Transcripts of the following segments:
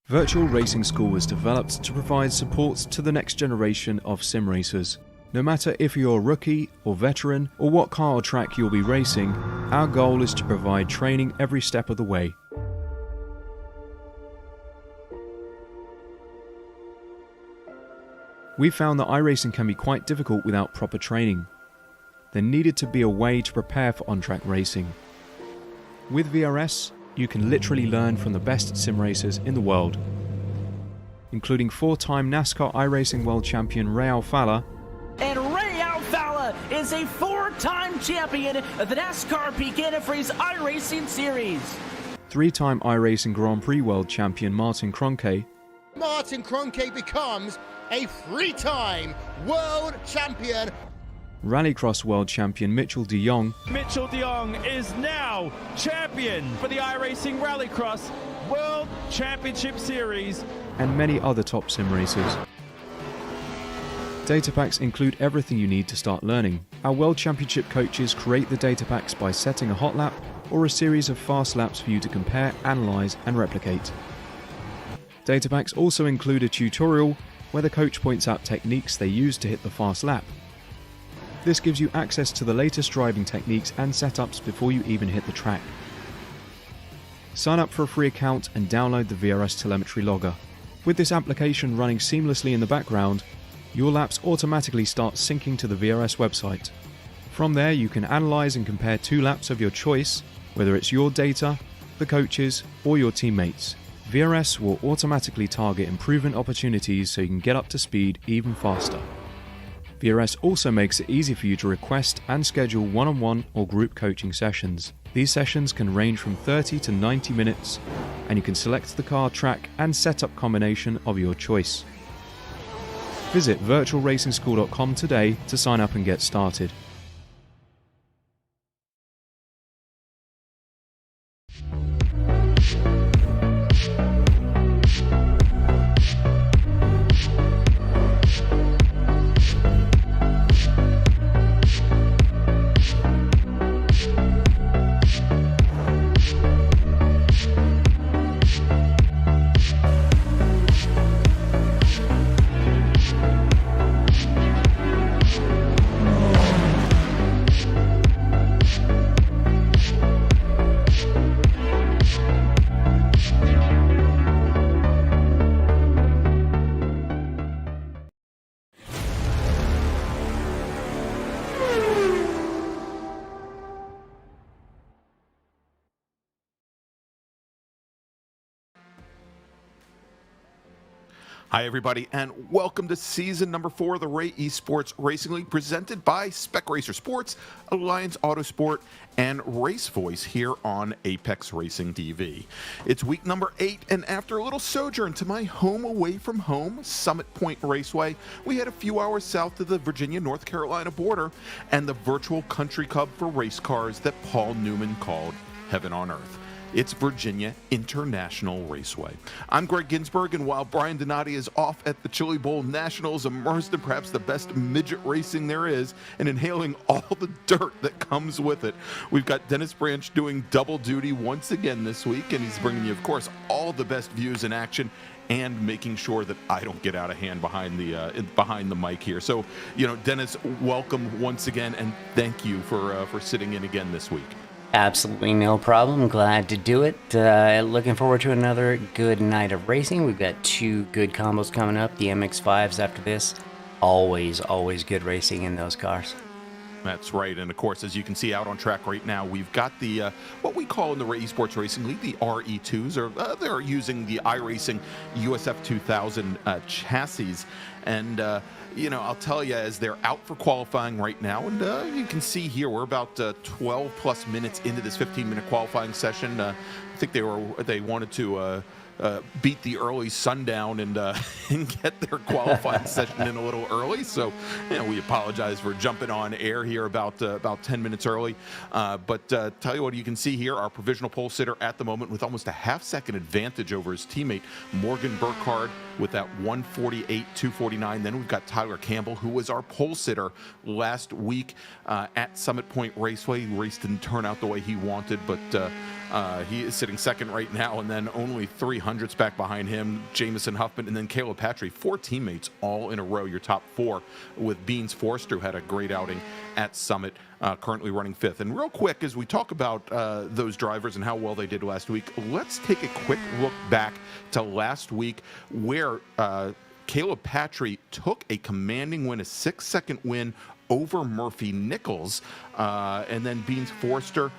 Virtual Racing School was developed to provide support to the next generation of sim racers. No matter if you're a rookie or veteran or what car or track you'll be racing, our goal is to provide training every step of the way. We found that iRacing can be quite difficult without proper training. There needed to be a way to prepare for on-track racing. With VRS, you can literally learn from the best sim racers in the world, including four-time NASCAR iRacing World Champion Ray Alfala. And Ray Alfala is a four-time champion of the NASCAR Pekin Freeze iRacing Series. Three-time iRacing Grand Prix World Champion Martin Kroenke. Martin Kroenke becomes a three-time world champion. Rallycross World Champion Mitchell de Jong. Mitchell de Jong is now champion for the iRacing Rallycross World Championship Series. And many other top sim racers. Data packs include everything you need to start learning. Our World Championship coaches create the data packs by setting a hot lap or a series of fast laps for you to compare, analyze, and replicate. Data packs also include a tutorial where the coach points out techniques they use to hit the fast lap. This gives you access to the latest driving techniques and setups before you even hit the track. Sign up for a free account and download the VRS telemetry logger. With this application running seamlessly in the background, your laps automatically start syncing to the VRS website. From there, you can analyze and compare two laps of your choice, whether it's your data, the coaches, or your teammates. VRS will automatically target improvement opportunities so you can get up to speed even faster. VRS also makes it easy for you to request and schedule one-on-one or group coaching sessions. These sessions can range from 30 to 90 minutes, and you can select the car, track, and setup combination of your choice. Visit virtualracingschool.com today to sign up and get started. Hi everybody, and welcome to season number 4 of the Ray Esports Racing League, presented by Spec Racer Sports, Alliance Autosport, and RaceVoice here on Apex Racing TV. It's week number 8, and after a little sojourn to my home away from home, Summit Point Raceway, we head a few hours south of the Virginia-North Carolina border and the virtual country club for race cars that Paul Newman called Heaven on Earth. It's Virginia International Raceway. I'm Greg Ginsburg, and while Brian Donati is off at the Chili Bowl Nationals, immersed in perhaps the best midget racing there is, and inhaling all the dirt that comes with it, we've got Dennis Branch doing double duty once again this week, and he's bringing you, of course, all the best views in action and making sure that I don't get out of hand behind the mic here. So, Dennis, welcome once again, and thank you for sitting in again this week. Absolutely no problem. Glad to do it. Looking forward to another good night of racing. We've got 2 good combos coming up. The MX-5s after this. Always good racing in those cars. That's right, and of course, as you can see out on track right now, we've got the what we call in the Ray Esports Racing League the RE2s, or they're using the iRacing USF 2000 chassis, and I'll tell you, as they're out for qualifying right now, and you can see here we're about 12 plus minutes into this 15-minute qualifying session. I think they wanted to beat the early sundown and get their qualifying session in a little early. So, we apologize for jumping on air here about 10 minutes early. But tell you what, you can see here our provisional pole sitter at the moment with almost a half-second advantage over his teammate Morgan Burkhardt with that 148.249. Then we've got Tyler Campbell, who was our pole sitter last week at Summit Point Raceway. The race didn't turn out the way he wanted, but he is sitting second right now, and then only 300 700s back behind him, Jamison Huffman, and then Caleb Patry, 4 teammates all in a row, your top 4, with Beans Forster, who had a great outing at Summit, currently running 5th. And real quick, as we talk about those drivers and how well they did last week, let's take a quick look back to last week where Caleb Patry took a commanding win, a 6-second win over Murphy Nichols, and then Beans Forster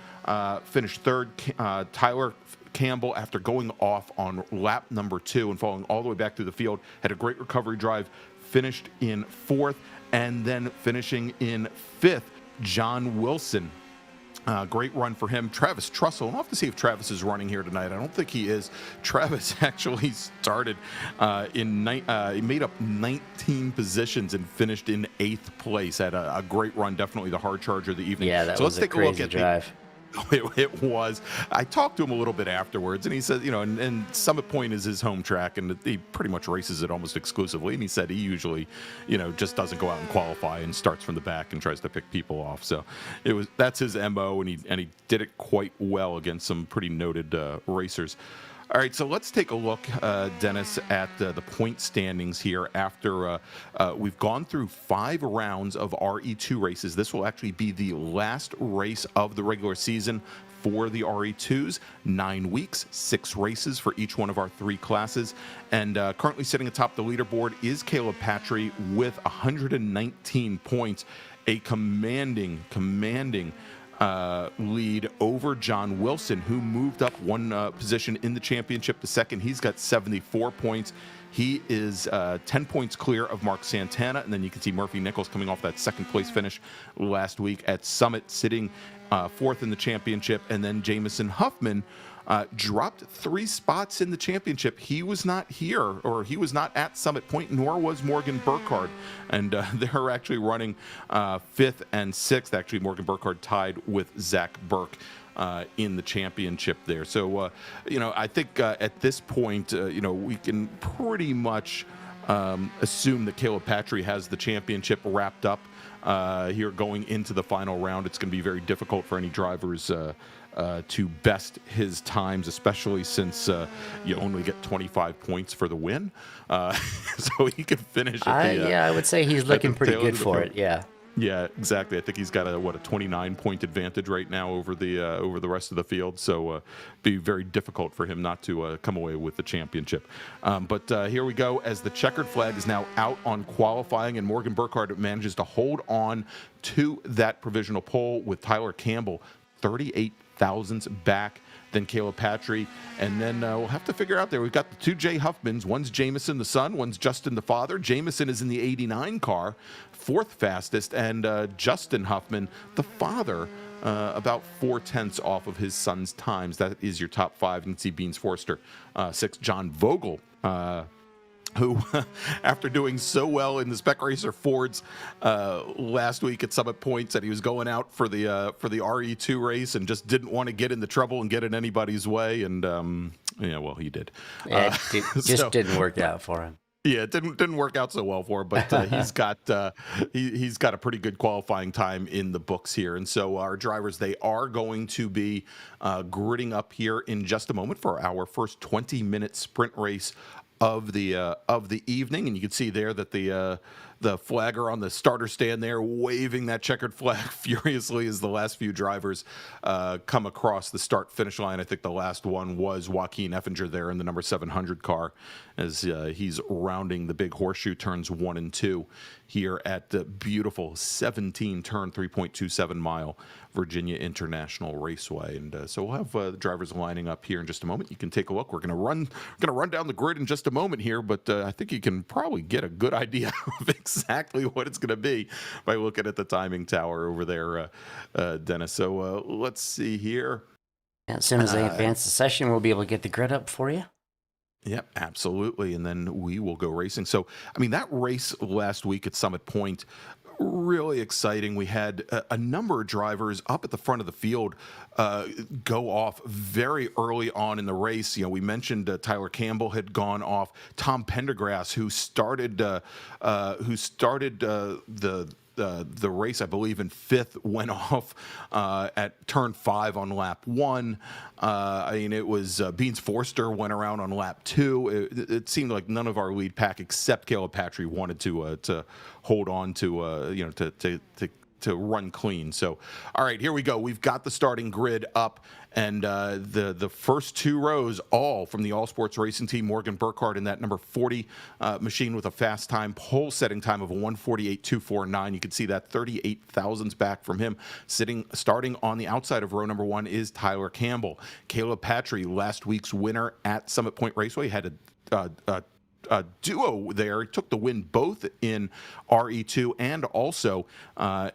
finished 3rd. Tyler Campbell, after going off on lap number 2 and falling all the way back through the field, had a great recovery drive, finished in 4th, and then finishing in 5th, John Wilson. Great run for him. Travis Trussell, I'll have to see if Travis is running here tonight. I don't think he is. Travis actually started he made up 19 positions and finished in 8th place. Had a great run, definitely the hard charger of the evening. Yeah, that was a crazy drive. It was. I talked to him a little bit afterwards, and he said, and Summit Point is his home track, and he pretty much races it almost exclusively. And he said he usually, just doesn't go out and qualify and starts from the back and tries to pick people off. So that's his MO, and he did it quite well against some pretty noted racers. All right, so let's take a look, Dennis, at the point standings here after we've gone through 5 rounds of RE2 races. This will actually be the last race of the regular season for the RE2s. 9 weeks, 6 races for each one of our 3 classes. And currently sitting atop the leaderboard is Caleb Patry with 119 points, a commanding lead over John Wilson, who moved up 1 position in the championship to 2nd. He's got 74 points. He is 10 points clear of Mark Santana, and then you can see Murphy Nichols coming off that 2nd place finish last week at Summit, sitting 4th in the championship, and then Jamison Huffman dropped 3 spots in the championship. He was not here, or he was not at Summit Point, nor was Morgan Burkhardt. And they're actually running 5th and 6th. Actually, Morgan Burkhardt tied with Zach Burke in the championship there. So, I think at this point, we can pretty much assume that Caleb Patry has the championship wrapped up here going into the final round. It's going to be very difficult for any drivers to best his times, especially since you only get 25 points for the win. So he can finish at the, I would say he's looking pretty good for it, yeah. Yeah, exactly. I think he's got a 29-point advantage right now over the rest of the field. So be very difficult for him not to come away with the championship. But here we go, as the checkered flag is now out on qualifying, and Morgan Burkhardt manages to hold on to that provisional pole with Tyler Campbell 38 thousandths back than Caleb Patry. And then we'll have to figure out there. We've got the 2 Jay Huffmans. One's Jamison the son, one's Justin the father. Jamison is in the 89 car, 4th fastest, and Justin Huffman, the father, about 4/10 off of his son's times. That is your top 5. You can see Beans Forster, 6th. John Vogel, who, after doing so well in the Spec Racer Fords last week at Summit Point, said he was going out for the RE2 race and just didn't want to get in the trouble and get in anybody's way. And well, he did. It just didn't work out for him. Yeah, it didn't work out so well for him, but he's got a pretty good qualifying time in the books here. And so our drivers, they are going to be gritting up here in just a moment for our first 20-minute sprint race of the evening. And you can see there that the flagger on the starter stand there waving that checkered flag furiously as the last few drivers come across the start finish line. I think the last one was Joaquin Effinger there in the number 700 car, as he's rounding the big horseshoe turns 1 and 2 here at the beautiful 17 turn 3.27 mile Virginia International Raceway. And so we'll have the drivers lining up here in just a moment. You can take a look. We're going to run down the grid in just a moment here, but I think you can probably get a good idea of exactly what it's going to be by looking at the timing tower over there, Dennis. So let's see here. As soon as I advance the session, we'll be able to get the grid up for you. Yep, absolutely. And then we will go racing. So, I mean, that race last week at Summit Point, really exciting. We had a number of drivers up at the front of the field go off very early on in the race. You know, we mentioned Tyler Campbell had gone off. Tom Pendergrass, who started the the race, I believe, in 5th, went off at turn 5 on lap 1. I mean, it was Beans Forster went around on lap 2. It seemed like none of our lead pack except Caleb Patry wanted to hold on to to run clean. So, all right, here we go. We've got the starting grid up, and the first 2 rows, all from the All Sports Racing team. Morgan Burkhardt in that number 40 machine with a fast time, pole setting time of a 1:48.249. You can see that 38 thousandths back from him. Starting on the outside of row number 1 is Tyler Campbell. Caleb Patry, last week's winner at Summit Point Raceway, had a duo there. He took the win both in RE2 and also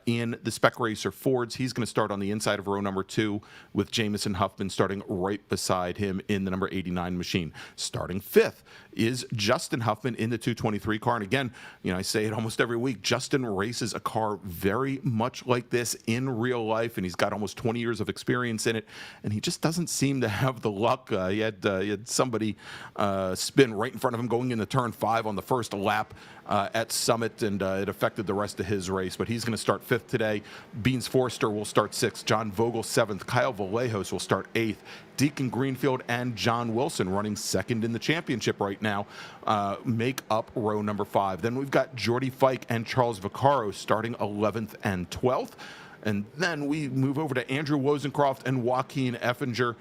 in the Spec Racer Fords. He's going to start on the inside of row number 2 with Jamison Huffman starting right beside him in the number 89 machine. Starting 5th is Justin Huffman in the 223 car. And again, I say it almost every week, Justin races a car very much like this in real life, and he's got almost 20 years of experience in it, and he just doesn't seem to have the luck. He had somebody spin right in front of him going into turn 5 on the first lap at Summit, and it affected the rest of his race. But he's going to start 5th today. Beans Forster will start 6th. John Vogel 7th. Kyle Vallejos will start 8th. Deacon Greenfield and John Wilson running 2nd in the championship right now make up row number 5. Then we've got Jordy Fike and Charles Vaccaro starting 11th and 12th. And then we move over to Andrew Wozencroft and Joaquin Effinger.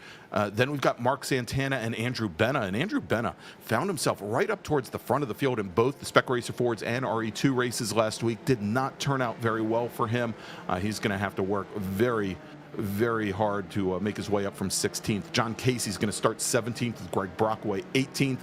Then we've got Mark Santana and Andrew Benna. And Andrew Benna found himself right up towards the front of the field in both the Spec Racer Fords and RE2 races last week. Did not turn out very well for him. He's going to have to work very hard to make his way up from 16th. John Casey's going to start 17th with Greg Brockway 18th.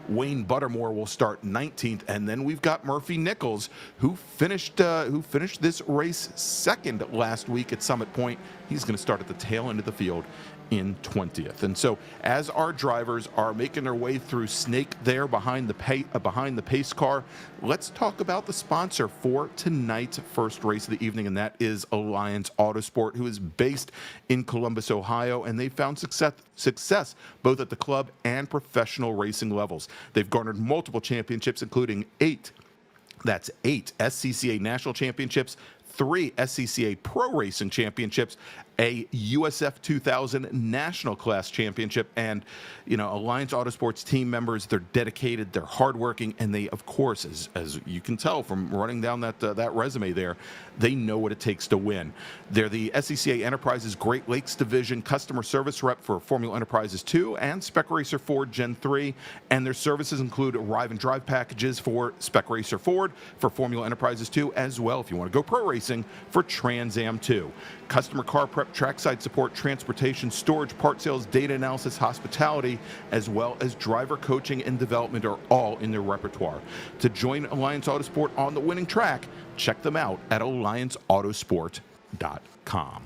Wayne Buttermore will start 19th, and then we've got Murphy Nichols, who finished this race 2nd last week at Summit Point. He's going to start at the tail end of the field in 20th. And so, as our drivers are making their way through Snake there behind the pace car, let's talk about the sponsor for tonight's first race of the evening, and that is Alliance Autosport, who is based in Columbus, Ohio, and they found success both at the club and professional racing levels. They've garnered multiple championships, including 8 SCCA National Championships, 3 SCCA Pro Racing Championships, a USF 2000 National Class Championship, and Alliance Autosports team members. They're dedicated, they're hardworking, and they, of course, as you can tell from running down that resume there, they know what it takes to win. They're the SCCA Enterprises Great Lakes Division customer service rep for Formula Enterprises 2 and Spec Racer Ford Gen 3, and their services include arrive and drive packages for Spec Racer Ford, for Formula Enterprises 2, as well if you want to go pro racing for Trans Am 2. Customer car prep, trackside support, transportation, storage, part sales, data analysis, hospitality, as well as driver coaching and development are all in their repertoire. To join Alliance Autosport on the winning track, check them out at allianceautosport.com.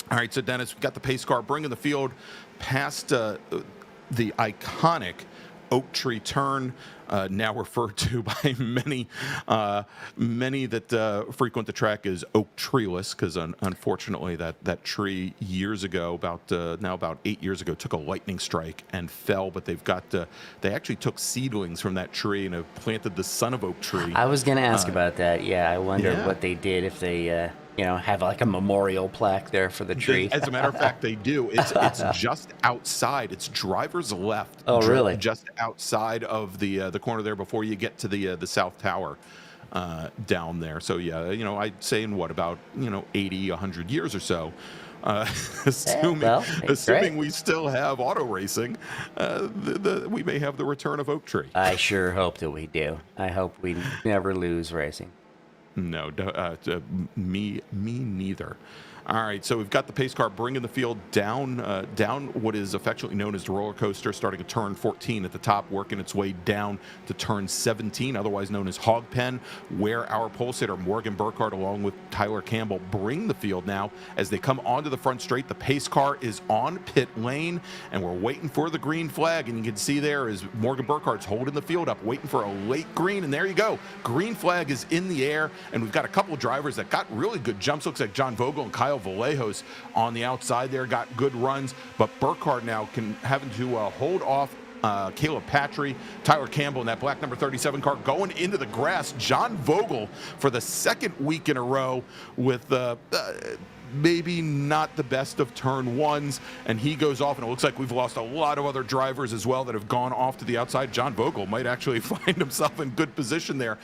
All right, so Dennis, we've got the pace car bringing the field past the iconic Oak Tree Turn, now referred to by many that frequent the track as Oak Treeless, because unfortunately that tree years ago, about 8 years ago, took a lightning strike and fell. But they actually took seedlings from that tree and have planted the son of Oak Tree. I was going to ask about that. Yeah, I wonder what they did, if they have like a memorial plaque there for the tree. As a matter of fact, they do. It's just outside. It's driver's left. Oh, really? Just outside of the corner there before you get to the South Tower down there. So yeah, I'd say in about 80, 100 years or so. Assuming we still have auto racing, we may have the return of Oak Tree. I sure hope that we do. I hope we never lose racing. No, me neither. All right, so we've got the pace car bringing the field down what is affectionately known as the roller coaster, starting at turn 14 at the top, working its way down to turn 17, otherwise known as Hog Pen, where our pole sitter Morgan Burkhardt along with Tyler Campbell bring the field now. As they come onto the front straight, the pace car is on pit lane, and we're waiting for the green flag, and you can see there is Morgan Burkhardt's holding the field up, waiting for a late green, and there you go. Green flag is in the air, and we've got a couple of drivers that got really good jumps. Looks like John Vogel and Kyle Vallejos on the outside there got good runs, but Burkhardt now having to hold off Caleb Patry, Tyler Campbell in that black number 37 car going into the grass. John Vogel for the second week in a row with maybe not the best of turn ones, and he goes off, and it looks like we've lost a lot of other drivers as well that have gone off to the outside. John Vogel might actually find himself in good position there.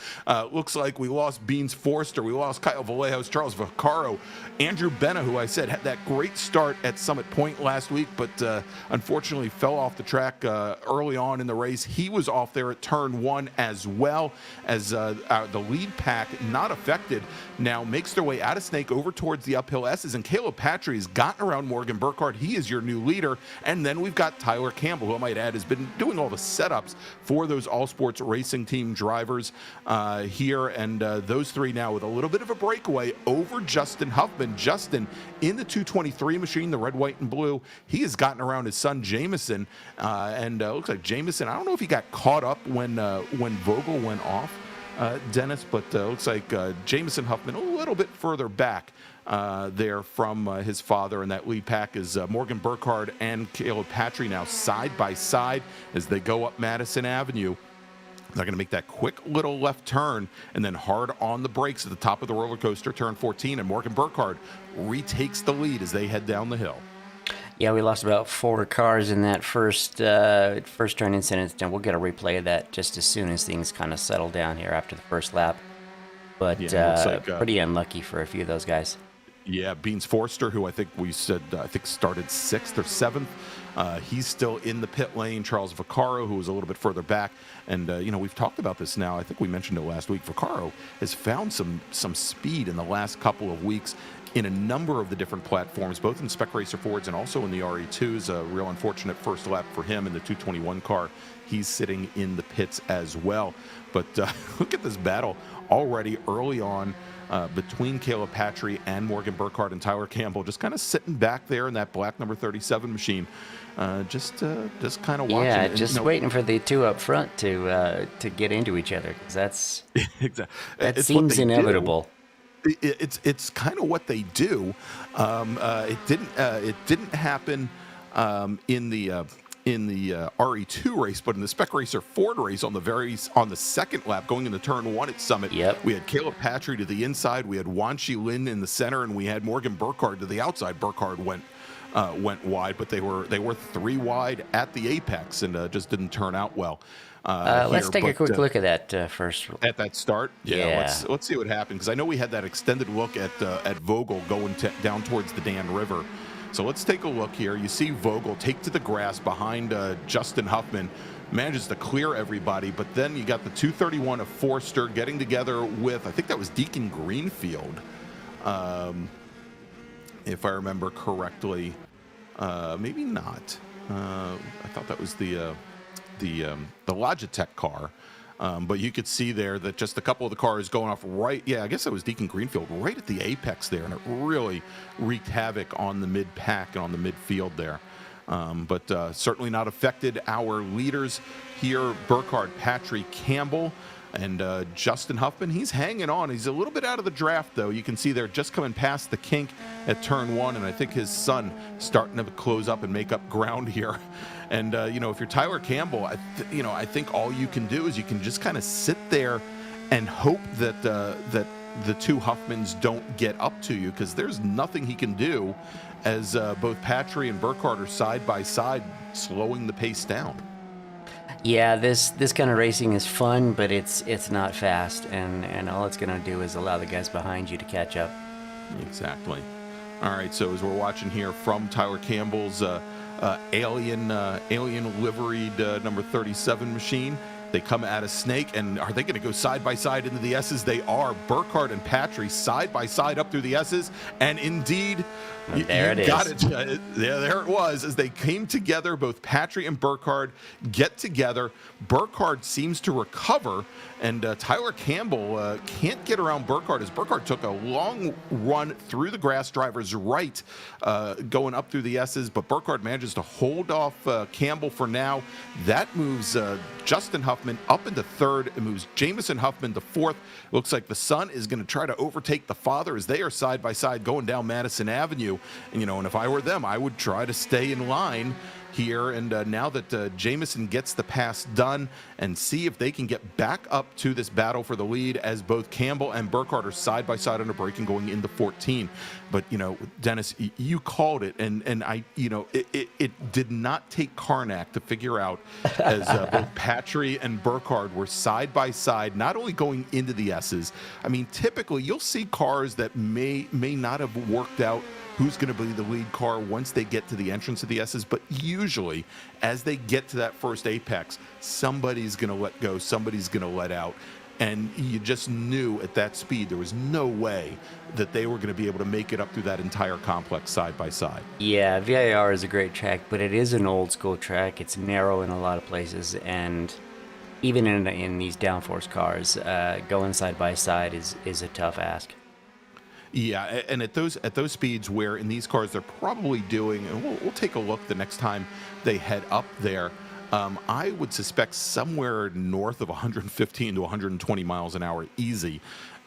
Looks like we lost Beans Forster, we lost Kyle Vallejos, Charles Vaccaro, Andrew Benna, who I said had that great start at Summit Point last week, but unfortunately fell off the track early on in the race. He was off there at turn one as well, as the lead pack, not affected, now makes their way out of Snake over towards the uphill S's, and Caleb Patry has gotten around Morgan Burkhardt. He is your new leader. And then we've got Tyler Campbell, who I might add has been doing all the setups for those All Sports Racing Team drivers here, and those three now with a little bit of a breakaway over Justin Huffman. Justin in the 223 machine, the red, white, and blue. He has gotten around his son Jameson, and looks like Jameson, I don't know if he got caught up when Vogel went off, Dennis, but looks like Jameson Huffman a little bit further back there from his father, and that lead pack is Morgan Burkhardt and Caleb Patry now side by side as they go up Madison Avenue. They're going to make that quick little left turn and then hard on the brakes at the top of the roller coaster, turn 14, and Morgan Burkhardt retakes the lead as they head down the hill. Yeah, we lost about 4 cars in that first turn incident, and we'll get a replay of that just as soon as things kind of settle down here after the first lap. But yeah, pretty unlucky for a few of those guys. Yeah, Beans Forster, who I think we said started 6th or 7th. He's still in the pit lane. Charles Vaccaro, who was a little bit further back. And, we've talked about this now. I think we mentioned it last week. Vaccaro has found some speed in the last couple of weeks in a number of the different platforms, both in Spec Racer Fords and also in the RE2s. A real unfortunate first lap for him in the 221 car. He's sitting in the pits as well. But look at this battle already early on between Caleb Patry and Morgan Burkhardt and Tyler Campbell, just kind of sitting back there in that black number 37 machine, just kind of watching. Yeah, it. just waiting for the two up front to get into each other, because that's exactly. That seems inevitable. It's kind of what they do. It didn't happen in the RE2 race, but in the Spec Racer Ford race on the second lap going into turn 1 at Summit, we had Caleb Patry to the inside, we had Wanshi Lin in the center, and we had Morgan Burkhardt to the outside. Burkhardt went wide, but they were 3 wide at the apex, and just didn't turn out well. Let's take a quick look at that first. At that start, yeah. Let's see what happened, because I know we had that extended look at Vogel going down towards the Dan River. So let's take a look here. You see Vogel take to the grass behind Justin Huffman, manages to clear everybody, but then you got the 231 of Forster getting together with, I think that was Deacon Greenfield, if I remember correctly. Maybe not. I thought that was the Logitech car. But you could see there that just a couple of the cars going off right. Yeah, I guess it was Deacon Greenfield right at the apex there, and it really wreaked havoc on the mid-pack and on the midfield there. But certainly not affected our leaders here, Burkhardt, Patry, Campbell, and Justin Huffman. He's hanging on. He's a little bit out of the draft, though. You can see they're just coming past the kink at turn 1, and I think his son starting to close up and make up ground here. And, if you're Tyler Campbell, I think all you can do is you can just kind of sit there and hope that the two Huffmans don't get up to you, because there's nothing he can do as both Patry and Burkhardt are side by side, slowing the pace down. Yeah, this kind of racing is fun, but it's not fast, and all it's going to do is allow the guys behind you to catch up. Exactly. All right, so as we're watching here from Tyler Campbell's alien liveried number 37 machine, they come out of Snake, and are they going to go side by side into the S's? They are. Burkhardt and Patry side by side up through the S's, and indeed, there it got is. it. Yeah, there it was. As they came together, both Patry and Burkhardt get together. Burkhardt seems to recover, and Tyler Campbell can't get around Burkhardt, as Burkhardt took a long run through the grass driver's right, going up through the S's, but Burkhardt manages to hold off Campbell for now. That moves Justin Huffman up into 3rd. It moves Jameson Huffman to 4th. Looks like the son is going to try to overtake the father as they are side by side going down Madison Avenue. And if I were them, I would try to stay in line here. And now that Jamison gets the pass done, and see if they can get back up to this battle for the lead, as both Campbell and Burkhardt are side by side on a break and going into 14. But Dennis, you called it, and it did not take Karnak to figure out, as both Patry and Burkhardt were side by side, not only going into the S's. I mean, typically you'll see cars that may not have worked out who's going to be the lead car once they get to the entrance of the S's, but usually as they get to that first apex, somebody's going to let go, somebody's going to let out. And you just knew at that speed there was no way that they were going to be able to make it up through that entire complex side by side. Yeah, VIR is a great track, but it is an old school track. It's narrow in a lot of places, and even in these downforce cars, going side by side is a tough ask. Yeah, and at those speeds where in these cars they're probably doing, and we'll take a look the next time they head up there, I would suspect somewhere north of 115 to 120 miles an hour easy,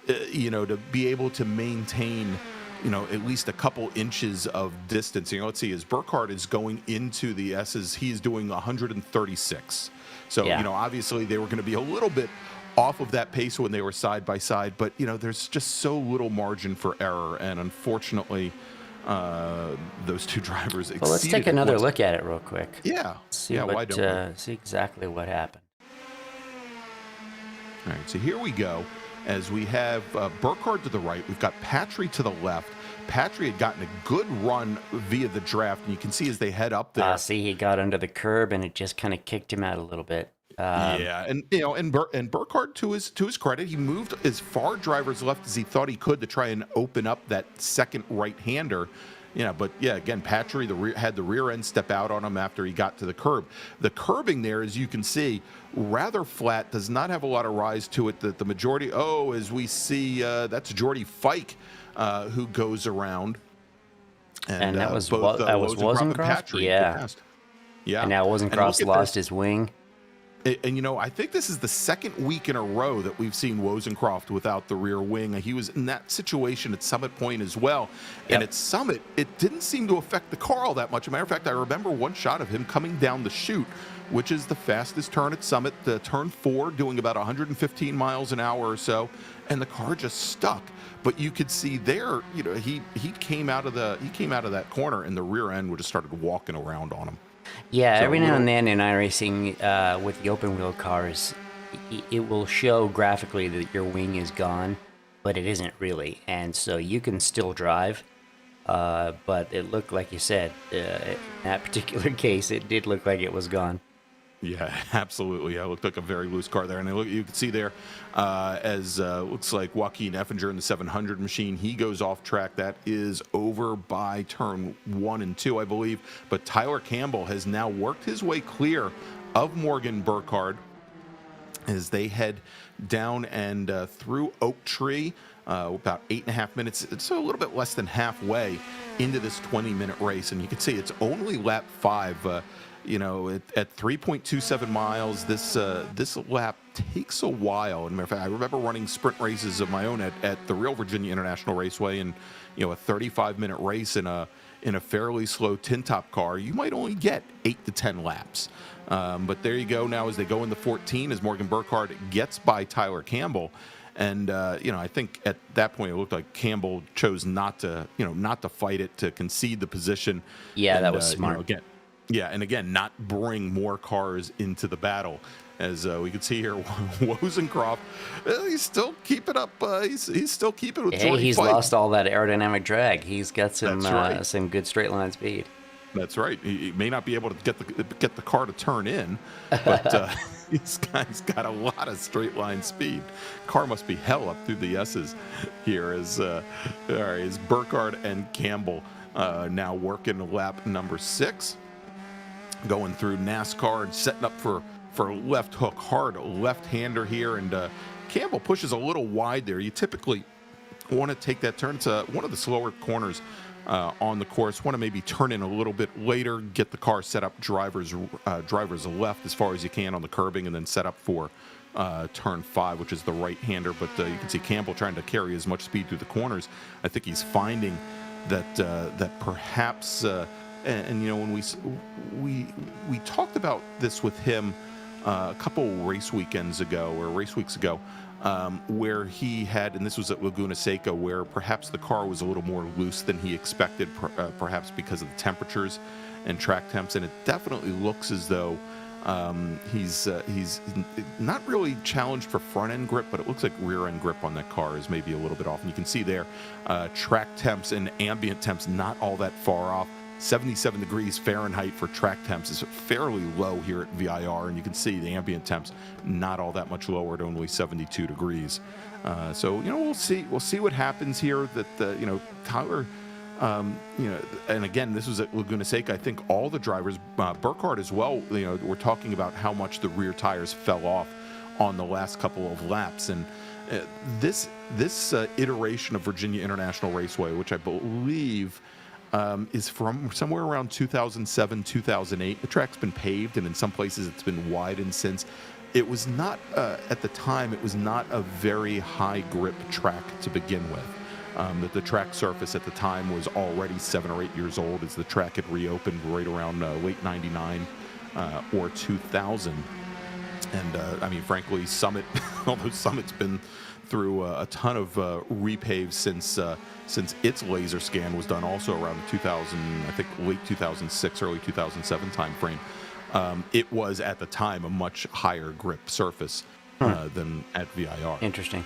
to be able to maintain, at least a couple inches of distance. Let's see, as Burkhardt is going into the S's, he's doing 136. So, yeah. Obviously they were going to be a little bit off of that pace when they were side by side, but there's just so little margin for error, and unfortunately those two drivers exceeded. Well, let's take another look at it real quick. Yeah, see why don't we? See exactly what happened. All right, so here we go. As we have Burkhardt to the right, we've got Patry to the left. Patry had gotten a good run via the draft, and you can see as they head up there. See, he got under the curb, and it just kind of kicked him out a little bit. Yeah, and Burkhardt, to his credit, he moved as far driver's left as he thought he could to try and open up that second right-hander. But again, Patry had the rear end step out on him after he got to the curb. The curbing there, as you can see, rather flat, does not have a lot of rise to it. The majority, as we see, that's Jordy Fike who goes around. And that was Wozencroft? Yeah. Yeah. And now Wozencroft lost his wing. And I think this is the second week in a row that we've seen Wozencroft without the rear wing. He was in that situation at Summit Point as well. Yep. And at Summit, it didn't seem to affect the car all that much. As a matter of fact, I remember one shot of him coming down the chute, which is the fastest turn at Summit, turn 4, doing about 115 miles an hour or so, and the car just stuck. But you could see there, he came out of that corner, and the rear end would have started walking around on him. Yeah, so every now and then in iRacing, with the open wheel cars, it will show graphically that your wing is gone, but it isn't really. And so you can still drive, but it looked like you said, in that particular case, it did look like it was gone. Yeah, absolutely. It looked like a very loose car there. And you can see there, as looks like Joaquin Effinger in the 700 machine, he goes off track. That is over by turn 1 and 2, I believe. But Tyler Campbell has now worked his way clear of Morgan Burkhardt as they head down and through Oak Tree. About 8.5 minutes. It's a little bit less than halfway into this 20-minute race. And you can see it's only lap 5. At 3.27 miles, this lap takes a while. And I remember running sprint races of my own at the real Virginia International Raceway, and a 35-minute race in a fairly slow tin top car, you might only get 8 to 10 laps. But there you go. Now as they go into 14, as Morgan Burkhardt gets by Tyler Campbell. And I think at that point it looked like Campbell chose not to fight it, to concede the position. Yeah, and, that was smart. Again, not bring more cars into the battle. As we can see here, Wozencroft, he's still keeping up. He's still keeping with Jordy he's Fike. Lost all that aerodynamic drag. He's got some good straight line speed. That's right. He may not be able to get the car to turn in, but he's got a lot of straight line speed. Car must be hell up through the S's here. As Burkhardt and Campbell now working lap number 6. Going through NASCAR and setting up for left hook, hard left-hander here, and Campbell pushes a little wide there. You typically want to take that turn. It's one of the slower corners on the course. Want to maybe turn in a little bit later, get the car set up driver's left as far as you can on the curbing, and then set up for turn 5, which is the right-hander. But you can see Campbell trying to carry as much speed through the corners. I think he's finding that perhaps and you know, when we talked about this with him a couple race weekends ago or race weeks ago, where he had, and this was at Laguna Seca, where perhaps the car was a little more loose than he expected, perhaps because of the temperatures and track temps, and it definitely looks as though he's not really challenged for front end grip, but it looks like rear end grip on that car is maybe a little bit off. And you can see there, track temps and ambient temps not all that far off. 77 degrees Fahrenheit for track temps is fairly low here at VIR, and you can see the ambient temps not all that much lower at only 72 degrees. So you know, we'll see what happens here. That you know, Tyler. You know, and again, this was at Laguna Seca. I think all the drivers, Burkhardt as well, you know, we're talking about how much the rear tires fell off on the last couple of laps. And this iteration of Virginia International Raceway, which I believe is from somewhere around 2007, 2008. The track's been paved, and in some places it's been widened since. It was not, at the time, it was not a very high grip track to begin with. That the track surface at the time was already 7 or 8 years old, as the track had reopened right around late 99 or 2000. And I mean, frankly, Summit, although Summit's been through a ton of repaves since its laser scan was done, also around the 2000, I think late 2006, early 2007 timeframe. It was at the time a much higher grip surface than at VIR. Interesting.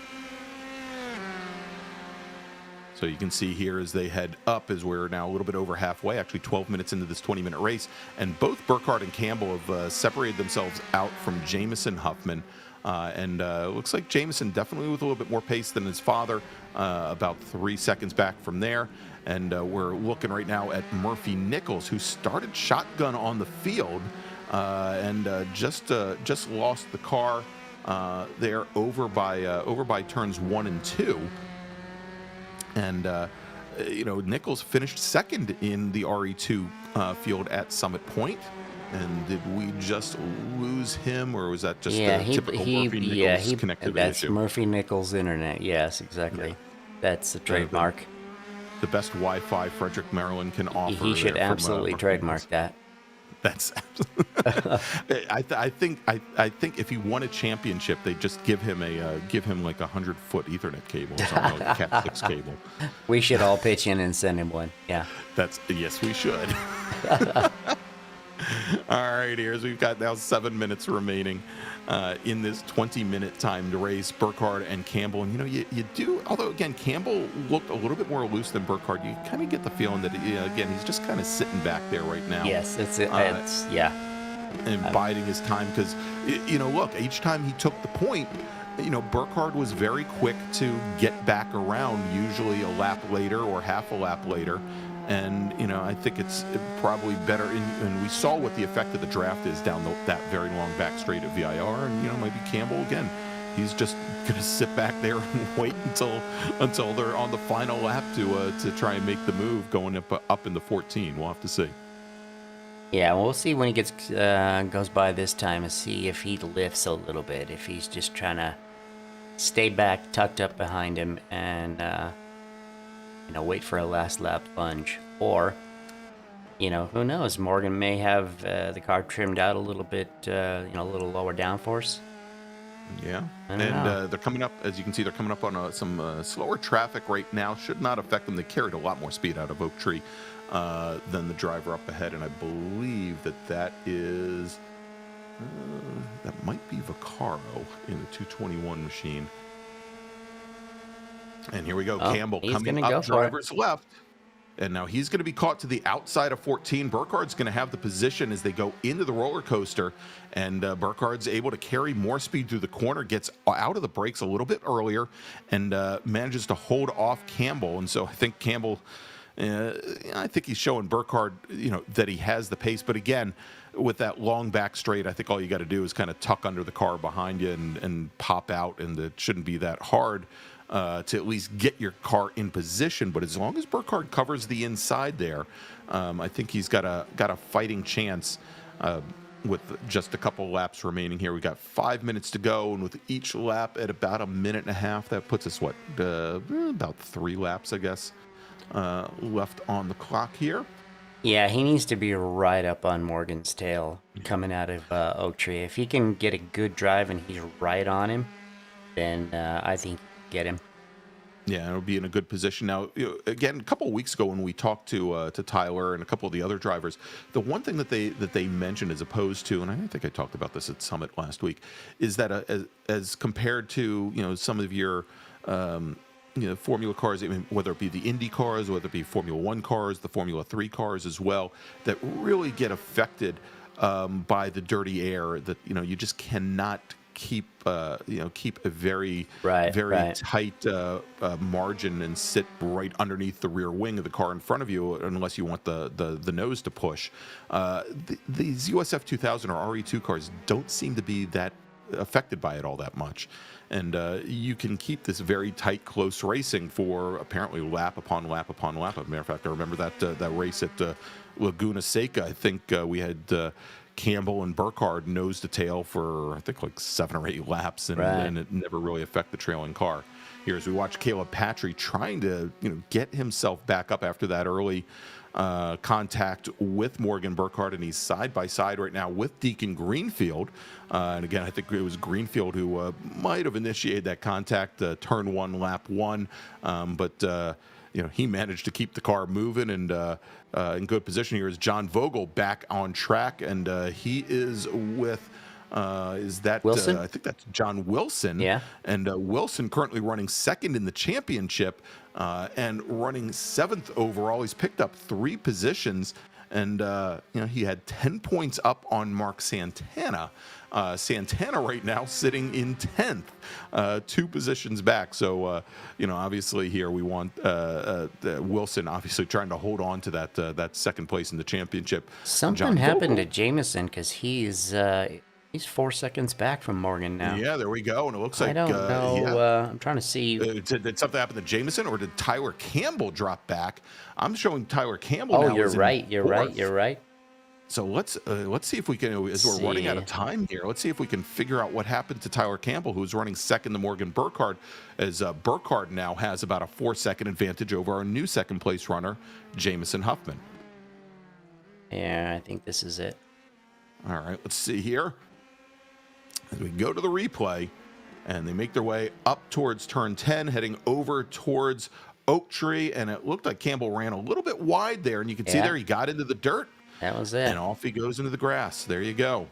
So you can see here as they head up, as we're now a little bit over halfway, actually 12 minutes into this 20-minute race, and both Burkhardt and Campbell have separated themselves out from Jamison Huffman. And it looks like Jamison definitely with a little bit more pace than his father, about 3 seconds back from there. And we're looking right now at Murphy Nichols, who started shotgun on the field and just lost the car there over by turns 1 and 2. And, you know, Nichols finished second in the RE2 field at Summit Point. And did we just lose him, or was that just a typical Murphy Nichols connectivity that's issue? Murphy Nichols Internet. Yes, exactly. Yeah. That's the trademark. The best Wi-Fi Frederick, Maryland can offer. He should absolutely trademark that. That's I think if he won a championship, they just give him like 100-foot Ethernet cable or something, like a Cat 6 cable. We should all pitch in and send him one. Yeah. Yes, we should. All right, here's we've got now 7 minutes remaining in this 20-minute timed race. Burkhardt and Campbell, and you know, you do. Although again, Campbell looked a little bit more loose than Burkhardt. You kind of get the feeling that again, he's just kind of sitting back there right now. Yes, it's and biding his time, because you know, look, each time he took the point, you know, Burkhardt was very quick to get back around, usually a lap later or half a lap later. And, you know, I think it's probably better. And we saw what the effect of the draft is down that very long back straight at VIR. And, you know, maybe Campbell, again, he's just going to sit back there and wait until they're on the final lap to try and make the move going up in the 14. We'll have to see. Yeah, we'll see when he goes by this time and see if he lifts a little bit, if he's just trying to stay back, tucked up behind him, and you know, wait for a last lap lunge. Or, you know, who knows? Morgan may have the car trimmed out a little bit, you know, a little lower downforce. Yeah, and they're coming up, as you can see, they're coming up on some slower traffic right now. Should not affect them. They carried a lot more speed out of Oak Tree than the driver up ahead, and I believe that is that might be Vaccaro in the 221 machine. And here we go, Campbell coming up, driver's left. And now he's going to be caught to the outside of 14. Burkhardt's going to have the position as they go into the roller coaster. And Burkhardt's able to carry more speed through the corner, gets out of the brakes a little bit earlier, and manages to hold off Campbell. And so I think Campbell, I think he's showing Burkhardt, you know, that he has the pace. But again, with that long back straight, I think all you got to do is kind of tuck under the car behind you and pop out, and it shouldn't be that hard to at least get your car in position. But as long as Burkhardt covers the inside there, I think he's got a fighting chance with just a couple laps remaining here. We got 5 minutes to go, and with each lap at about a minute and a half, that puts us about 3 laps, I guess, left on the clock here. Yeah, he needs to be right up on Morgan's tail coming out of Oak Tree. If he can get a good drive and he's right on him, then I think get him. Yeah, it'll be in a good position now. Again, a couple of weeks ago when we talked to Tyler and a couple of the other drivers, the one thing that they mentioned, as opposed to, and I think I talked about this at Summit last week, is that as compared to some of your Formula cars, I mean, whether it be the Indy cars, whether it be Formula One cars, the Formula 3 cars as well, that really get affected by the dirty air. That you just cannot keep a very tight margin and sit right underneath the rear wing of the car in front of you unless you want the nose to push. These USF 2000 or RE2 cars don't seem to be that affected by it all that much, and you can keep this very tight, close racing for apparently lap upon lap upon lap. As a matter of fact, I remember that race at Laguna Seca. I think we had Campbell and Burkhardt nose to tail for I think like 7 or 8 laps, and it never really affected the trailing car. Here, as we watch Caleb Patry trying to get himself back up after that early contact with Morgan Burkhardt, and he's side by side right now with Deacon Greenfield. And again, I think it was Greenfield who might have initiated that contact, turn 1, lap 1, but he managed to keep the car moving and in good position. Here is John Vogel back on track, and he is with is that Wilson? I think that's John Wilson. Yeah. And Wilson currently running second in the championship and running 7th overall. He's picked up 3 positions, and he had 10 points up on Mark Santana. Santana right now sitting in 10th, 2 positions back. So, obviously here we want Wilson obviously trying to hold on to that second place in the championship. Something happened to Jameson because he's 4 seconds back from Morgan now. Yeah, there we go. And it looks like I don't know. Yeah. I'm trying to see. Did something happen to Jameson, or did Tyler Campbell drop back? I'm showing Tyler Campbell. Oh, now you're right. You're right. So let's see if we can, as we're running out of time here, let's see if we can figure out what happened to Tyler Campbell, who's running second to Morgan Burkhardt, as Burkhardt now has about a 4-second advantage over our new second place runner, Jamison Huffman. Yeah, I think this is it. All right, let's see here. As we go to the replay, and they make their way up towards turn 10, heading over towards Oak Tree, and it looked like Campbell ran a little bit wide there, and you can see there he got into the dirt. That was it. And off he goes into the grass. There you go.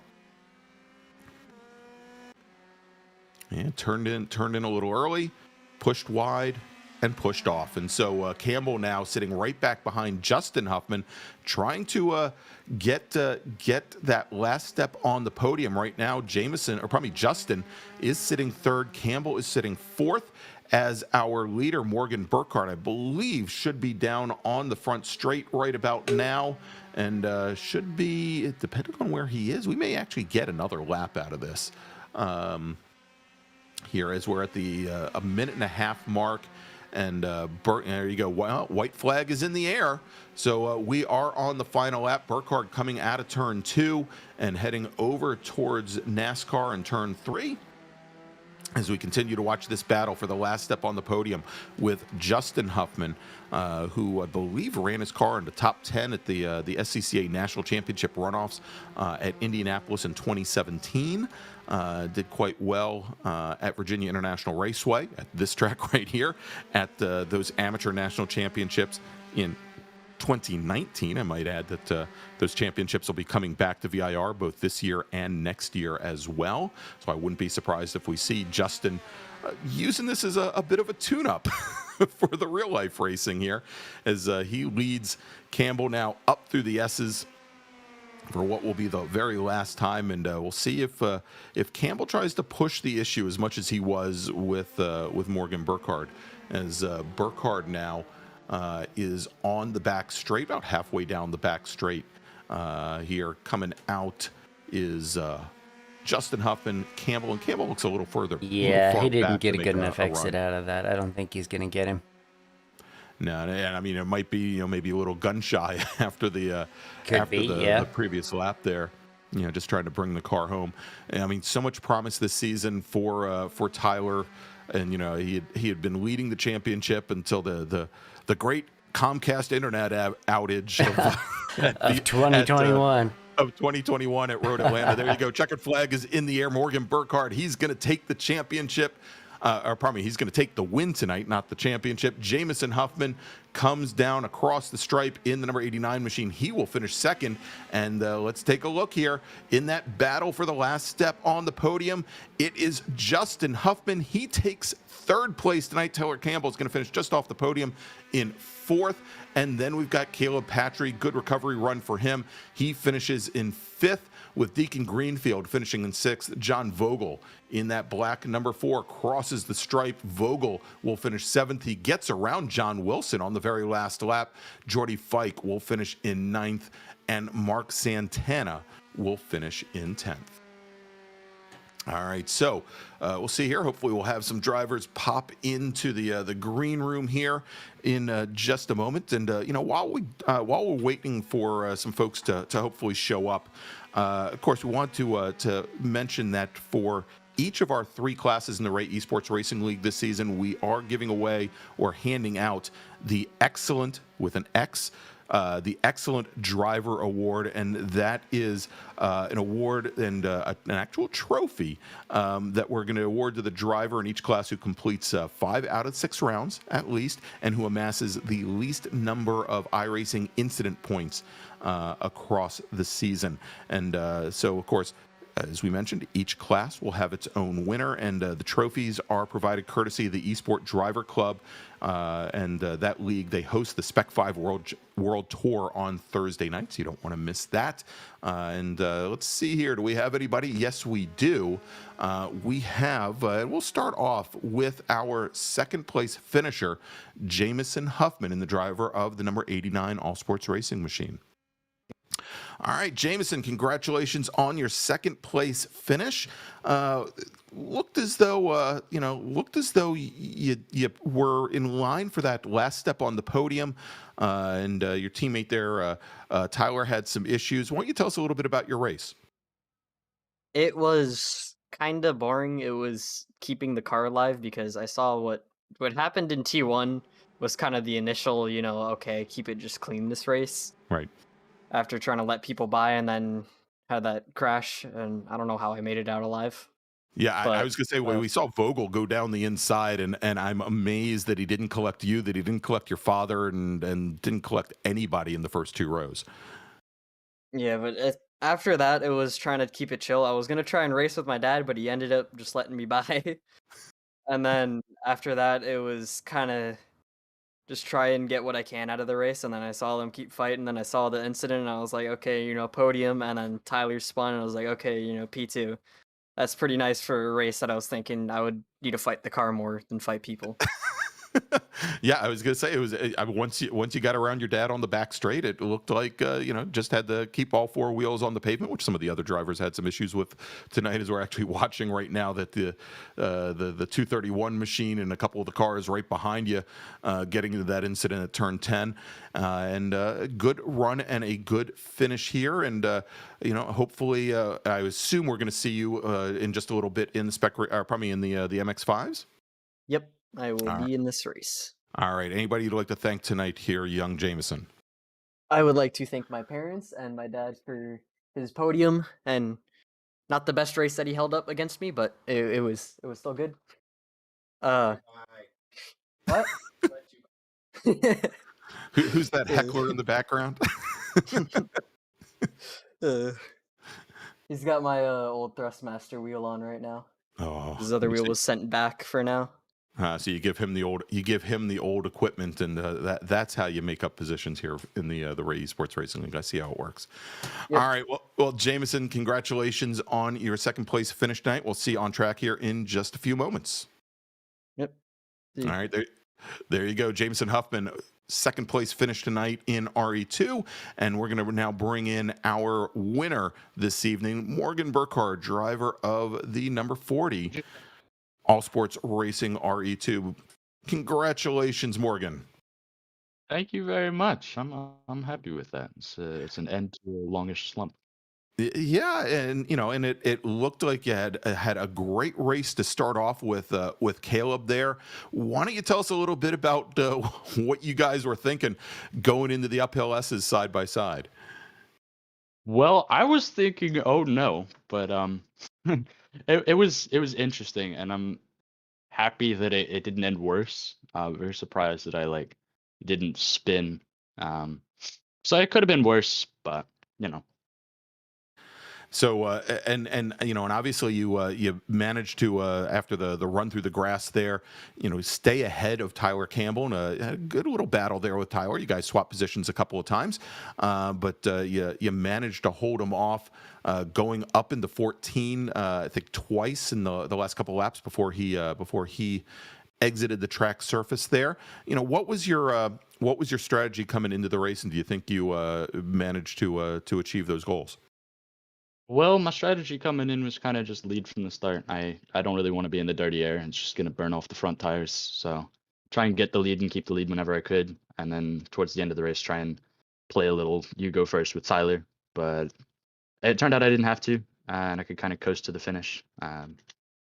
And turned in a little early, pushed wide, and pushed off. And so Campbell now sitting right back behind Justin Huffman, trying to get that last step on the podium. Right now, Justin is sitting 3rd. Campbell is sitting 4th. As our leader, Morgan Burkhardt, I believe, should be down on the front straight right about now, and should be, depending on where he is, we may actually get another lap out of this. Here, as we're at the 1.5-minute mark, and there you go. Well, white flag is in the air, so we are on the final lap. Burkhardt coming out of turn 2 and heading over towards NASCAR in turn 3. As we continue to watch this battle for the last step on the podium with Justin Huffman, who I believe ran his car in the top 10 at the SCCA National Championship runoffs at Indianapolis in 2017. Did quite well at Virginia International Raceway, at this track right here, at those amateur national championships in 2019. I might add that those championships will be coming back to VIR both this year and next year as well. So I wouldn't be surprised if we see Justin using this as a bit of a tune-up for the real life racing here, as he leads Campbell now up through the S's for what will be the very last time, and we'll see if Campbell tries to push the issue as much as he was with Morgan Burkhardt, as Burkhardt now is on the back straight, about halfway down the back straight. Here coming out is Justin Huffman, Campbell, and Campbell looks a little further. Yeah, he didn't get a good enough exit out of that. I don't think he's going to get him. No, and I mean it might be maybe a little gun shy after the previous lap there. Just trying to bring the car home. And, I mean, so much promise this season for Tyler, and he had been leading the championship until the great Comcast internet outage Of 2021. Of 2021 at Road Atlanta. There you go. Checkered flag is in the air. Morgan Burkhardt, he's going to take the championship. Or pardon me, he's going to take the win tonight, not the championship. Jamison Huffman comes down across the stripe in the number 89 machine. He will finish second. And let's take a look here in that battle for the last step on the podium. It is Justin Huffman. He takes third place tonight. Taylor Campbell is going to finish just off the podium in fourth. And then we've got Caleb Patry. Good recovery run for him. He finishes in fifth, with Deacon Greenfield finishing in sixth. John Vogel in that black number 4 crosses the stripe. Vogel will finish seventh. He gets around John Wilson on the very last lap. Jordy Fike will finish in ninth, and Mark Santana will finish in 10th. All right, so we'll see here. Hopefully, we'll have some drivers pop into the green room here in just a moment. And while we're waiting for some folks to hopefully show up, of course, we want to mention that for each of our 3 classes in the Ray Esports Racing League this season, we are giving away or handing out the Excellent with an X. The Excellent Driver Award, and that is an award and an actual trophy that we're going to award to the driver in each class who completes 5 out of 6 rounds at least, and who amasses the least number of iRacing incident points across the season. And so, of course, as we mentioned, each class will have its own winner, and the trophies are provided courtesy of the Esport Driver Club, and that league, they host the Spec 5 World Tour on Thursday nights. You don't want to miss that. And let's see here. Do we have anybody? Yes, we do. We have, we'll start off with our second place finisher, Jamison Huffman, in the driver of the number 89 All Sports Racing Machine. All right, Jamison, congratulations on your second place finish. Looked as though you were in line for that last step on the podium, and your teammate there, Tyler, had some issues. Why don't you tell us a little bit about your race? It was kind of boring. It was keeping the car alive because I saw what happened in T1 was kind of the initial, okay, keep it just clean this race. Right. After trying to let people by, and then had that crash, and I don't know how I made it out alive. Yeah, I was going to say, we saw Vogel go down the inside, and I'm amazed that he didn't collect you, that he didn't collect your father, and didn't collect anybody in the first 2 rows. Yeah, but after that, it was trying to keep it chill. I was going to try and race with my dad, but he ended up just letting me by. And then after that, it was kind of just try and get what I can out of the race, and then I saw them keep fighting, and then I saw the incident, and I was like, okay, podium, and then Tyler spun, and I was like, okay, P2. That's pretty nice for a race that I was thinking I would need to fight the car more than fight people. Yeah, I was going to say, it was once you got around your dad on the back straight, it looked like just had to keep all 4 wheels on the pavement, which some of the other drivers had some issues with tonight, as we're actually watching right now that the 231 machine and a couple of the cars right behind you getting into that incident at turn 10, and a good run and a good finish here, and hopefully I assume we're going to see you in just a little bit in the in the MX5s. Yep. I will be in this race. All right. Anybody you'd like to thank tonight here, young Jamison? I would like to thank my parents and my dad for his podium, and not the best race that he held up against me, but it was still good. What? Who's that heckler in the background? He's got my old Thrustmaster wheel on right now. Oh, his other wheel was sent back for now. So you give him the old equipment, and that's how you make up positions here in the Ray Esports Racing League. I see how it works. Yep. All right, well, Jamison, congratulations on your second place finish tonight. We'll see you on track here in just a few moments. Yep. All right, there you go, Jamison Huffman, second place finish tonight in RE2, and we're going to now bring in our winner this evening, Morgan Burkhardt, driver of the number 40. All Sports Racing RE2. Congratulations, Morgan. Thank you very much. I'm happy with that. It's an end to a longish slump. Yeah, and and it looked like you had a great race to start off with Caleb there. Why don't you tell us a little bit about what you guys were thinking going into the uphill S's side by side? Well, I was thinking, oh no, but it was interesting, and I'm happy that it didn't end worse. Very surprised that I like didn't spin. Um, so it could have been worse, but you know. So and obviously you managed to after the run through the grass there, stay ahead of Tyler Campbell, and a good little battle there with Tyler. You guys swapped positions a couple of times, but you managed to hold him off, going up into 14, I think twice in the last couple of laps before he exited the track surface there. What was your strategy coming into the race, and do you think you managed to achieve those goals? Well, my strategy coming in was kind of just lead from the start. I don't really want to be in the dirty air, and it's just gonna burn off the front tires. So try and get the lead and keep the lead whenever I could, and then towards the end of the race, try and play a little you go first with Tyler. But it turned out I didn't have to, and I could kind of coast to the finish.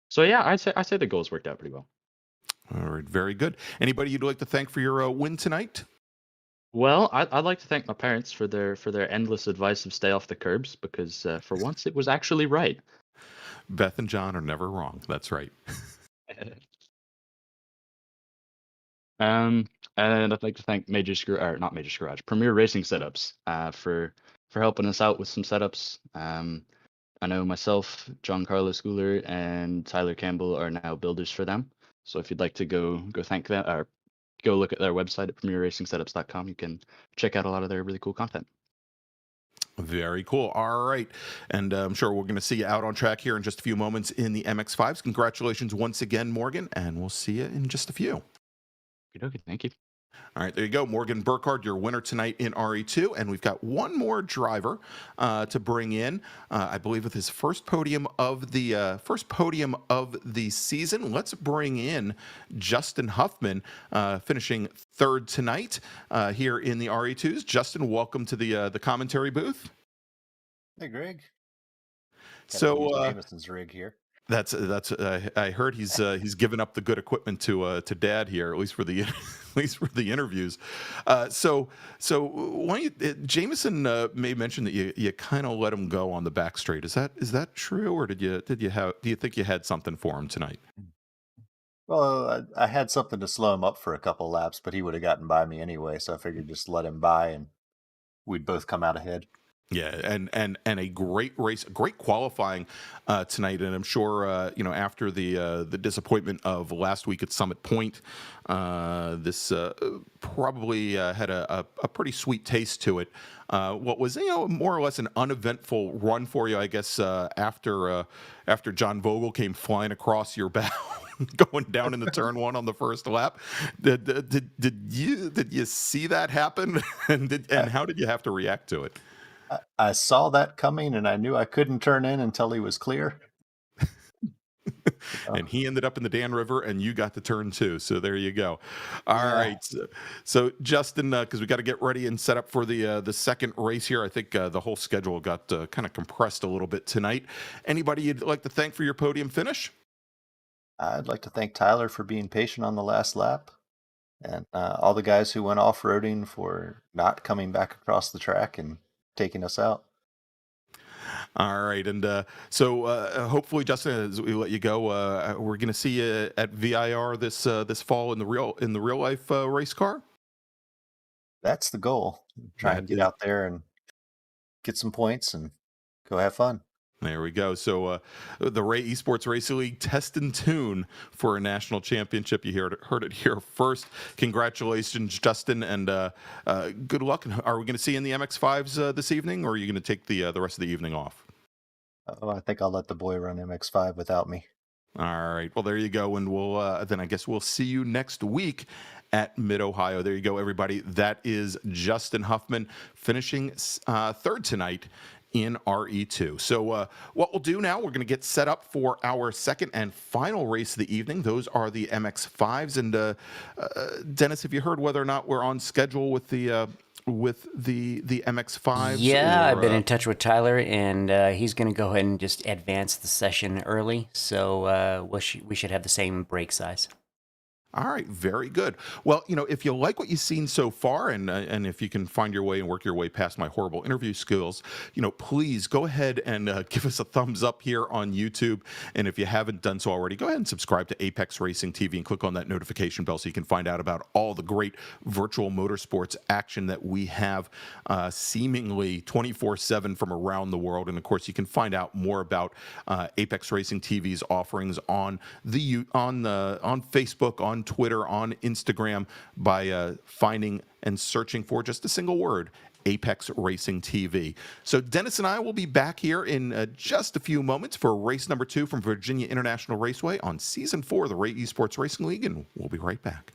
So yeah, I'd say the goals worked out pretty well. All right, very good. Anybody you'd like to thank for your win tonight? Well, I'd like to thank my parents for their endless advice of stay off the curbs because for once it was actually right. Beth and John are never wrong. That's right. And I'd like to thank not Major Garage, Premier Racing Setups, for helping us out with some setups. I know myself, John Carlos Schooler, and Tyler Campbell are now builders for them. So if you'd like to go thank them or go look at their website at premierracingsetups.com, you can check out a lot of their really cool content. Very cool. All right. And I'm sure we're going to see you out on track here in just a few moments in the MX5s. Congratulations once again, Morgan, and we'll see you in just a few. Okay, thank you. All right, there you go. Morgan Burkhardt, your winner tonight in RE2. And we've got one more driver to bring in, I believe with his first podium of the season. Let's bring in Justin Huffman, finishing third tonight here in the RE2s. Justin, welcome to the commentary booth. Hey, Greg. So Jameson's rig here. That's I heard he's given up the good equipment to Dad here, at least for the interviews. So why don't you, Jameson may mention that you kind of let him go on the back straight. Is that true, or do you think you had something for him tonight? Well, I had something to slow him up for a couple laps, but he would have gotten by me anyway, so I figured just let him by and we'd both come out ahead. Yeah, and a great race, great qualifying tonight, and I'm sure after the disappointment of last week at Summit Point, this probably had a pretty sweet taste to it. What was more or less an uneventful run for you, I guess, after John Vogel came flying across your bow. Going down in the turn one on the first lap. Did you see that happen, and how did you have to react to it? I saw that coming, and I knew I couldn't turn in until he was clear. And he ended up in the Dan River, and you got the turn two. So there you go. All right. So Justin, because we got to get ready and set up for the second race here. I think the whole schedule got kind of compressed a little bit tonight. Anybody you'd like to thank for your podium finish? I'd like to thank Tyler for being patient on the last lap, and all the guys who went off-roading for not coming back across the track and taking us out. All right, and so hopefully, Justin, as we let you go, we're going to see you at VIR this fall in the real life race car. That's the goal. Try and get out there and get some points and go have fun. There we go. So the Esports Racing League test and tune for a national championship. You heard it here first. Congratulations, Justin, and good luck. Are we going to see you in the MX5s this evening, or are you going to take the rest of the evening off? Oh, I think I'll let the boy run MX5 without me. All right. Well, there you go. And we'll then I guess we'll see you next week at Mid-Ohio. There you go, everybody. That is Justin Huffman finishing third tonight in RE2. So what we'll do now, we're going to get set up for our second and final race of the evening. Those are the MX5s. And Dennis, have you heard whether or not we're on schedule with the with the MX5s? Yeah, or, I've been in touch with Tyler, and he's going to go ahead and just advance the session early, so we should have the same break size. All right, very good. Well, if you like what you've seen so far, and if you can find your way and work your way past my horrible interview skills, please go ahead and give us a thumbs up here on YouTube. And if you haven't done so already, go ahead and subscribe to Apex Racing TV and click on that notification bell so you can find out about all the great virtual motorsports action that we have seemingly 24/7 from around the world. And of course, you can find out more about Apex Racing TV's offerings on Facebook, on Twitter, on Instagram by finding and searching for just a single word, Apex Racing TV. So Dennis and I will be back here in just a few moments for race number 2 from Virginia International Raceway on Season 4 of the Ray Esports Racing League, and we'll be right back.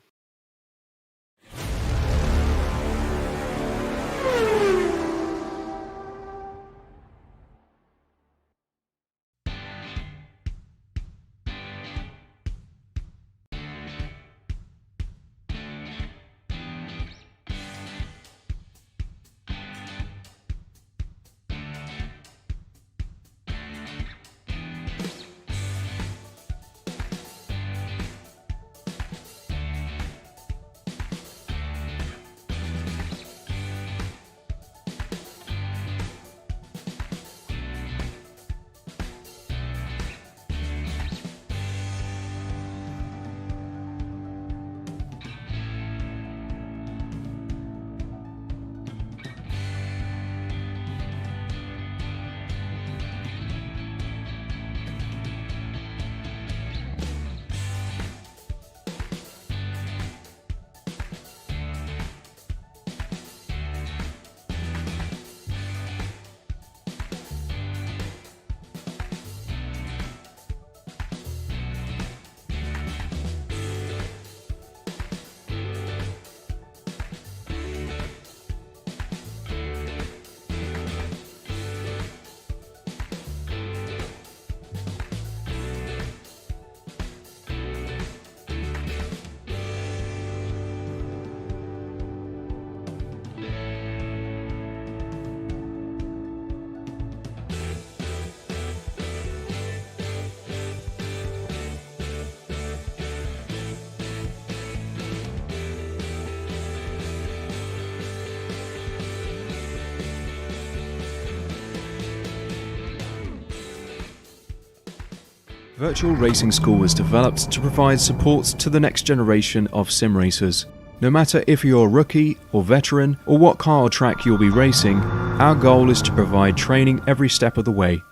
Virtual Racing School was developed to provide support to the next generation of sim racers. No matter if you're a rookie or veteran or what car or track you'll be racing, our goal is to provide training every step of the way.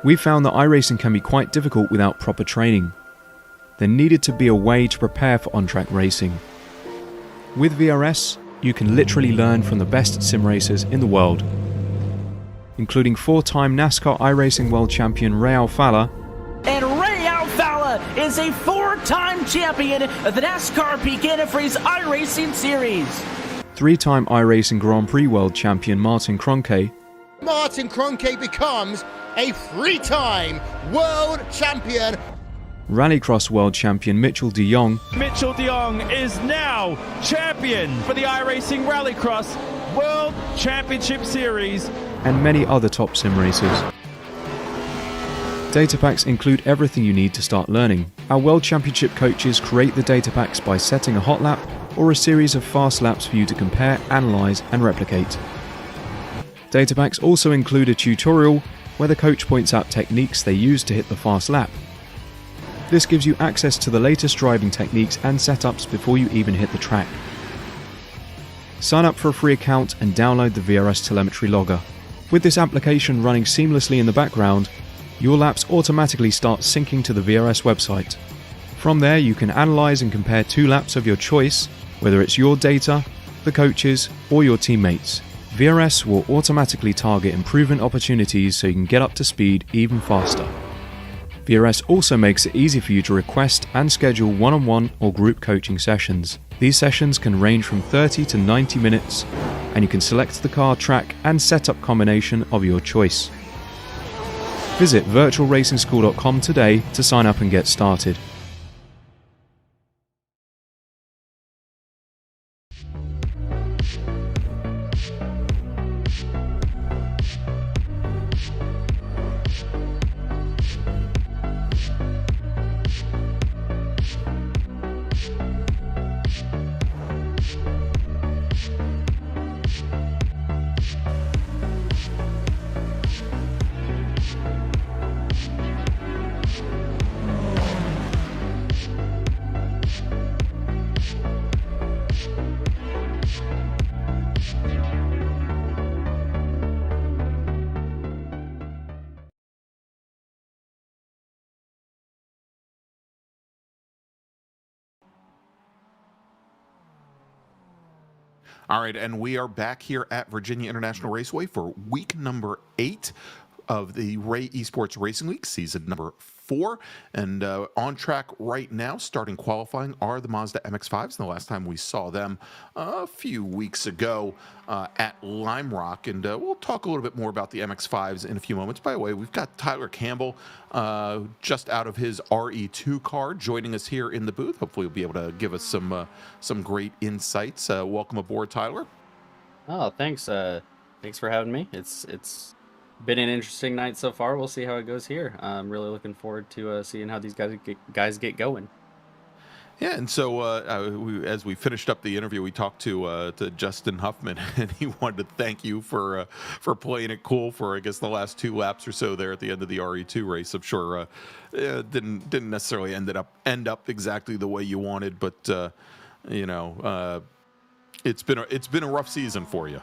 We found that iRacing can be quite difficult without proper training. There needed to be a way to prepare for on-track racing. With VRS, you can literally learn from the best sim racers in the world, including 4-time NASCAR iRacing World Champion Ray Alfalla. And Ray Alfalla is a 4-time champion of the NASCAR Peak Antifreeze iRacing Series. 3-time iRacing Grand Prix World Champion Martin Kroenke. Martin Kroenke becomes a 3-time world champion. Rallycross World Champion Mitchell de Jong. Mitchell de Jong is now champion for the iRacing Rallycross World Championship Series. And many other top sim racers. Data packs include everything you need to start learning. Our World Championship coaches create the data packs by setting a hot lap or a series of fast laps for you to compare, analyze, and replicate. Data packs also include a tutorial where the coach points out techniques they use to hit the fast lap. This gives you access to the latest driving techniques and setups before you even hit the track. Sign up for a free account and download the VRS telemetry logger. With this application running seamlessly in the background, your laps automatically start syncing to the VRS website. From there, you can analyze and compare 2 laps of your choice, whether it's your data, the coaches, or your teammates. VRS will automatically target improvement opportunities so you can get up to speed even faster. VRS also makes it easy for you to request and schedule one-on-one or group coaching sessions. These sessions can range from 30 to 90 minutes, and you can select the car, track, and setup combination of your choice. Visit virtualracingschool.com today to sign up and get started. All right, and we are back here at Virginia International Raceway for week number 8 of the Ray Esports Racing League, season number 4. And on track right now, starting qualifying, are the Mazda MX-5s. And the last time we saw them a few weeks ago at Lime Rock. And we'll talk a little bit more about the MX-5s in a few moments. By the way, we've got Tyler Campbell just out of his RE2 car joining us here in the booth. Hopefully he'll be able to give us some great insights. Welcome aboard, Tyler. Oh, thanks. Thanks for having me. It's been an interesting night so far. We'll see how it goes here. I'm really looking forward to seeing how these guys get going. Yeah, and so as we finished up the interview, we talked to Justin Huffman, and he wanted to thank you for playing it cool for, I guess, the last 2 laps or so there at the end of the RE2 race. I'm sure didn't necessarily end up exactly the way you wanted, but it's been a rough season for you.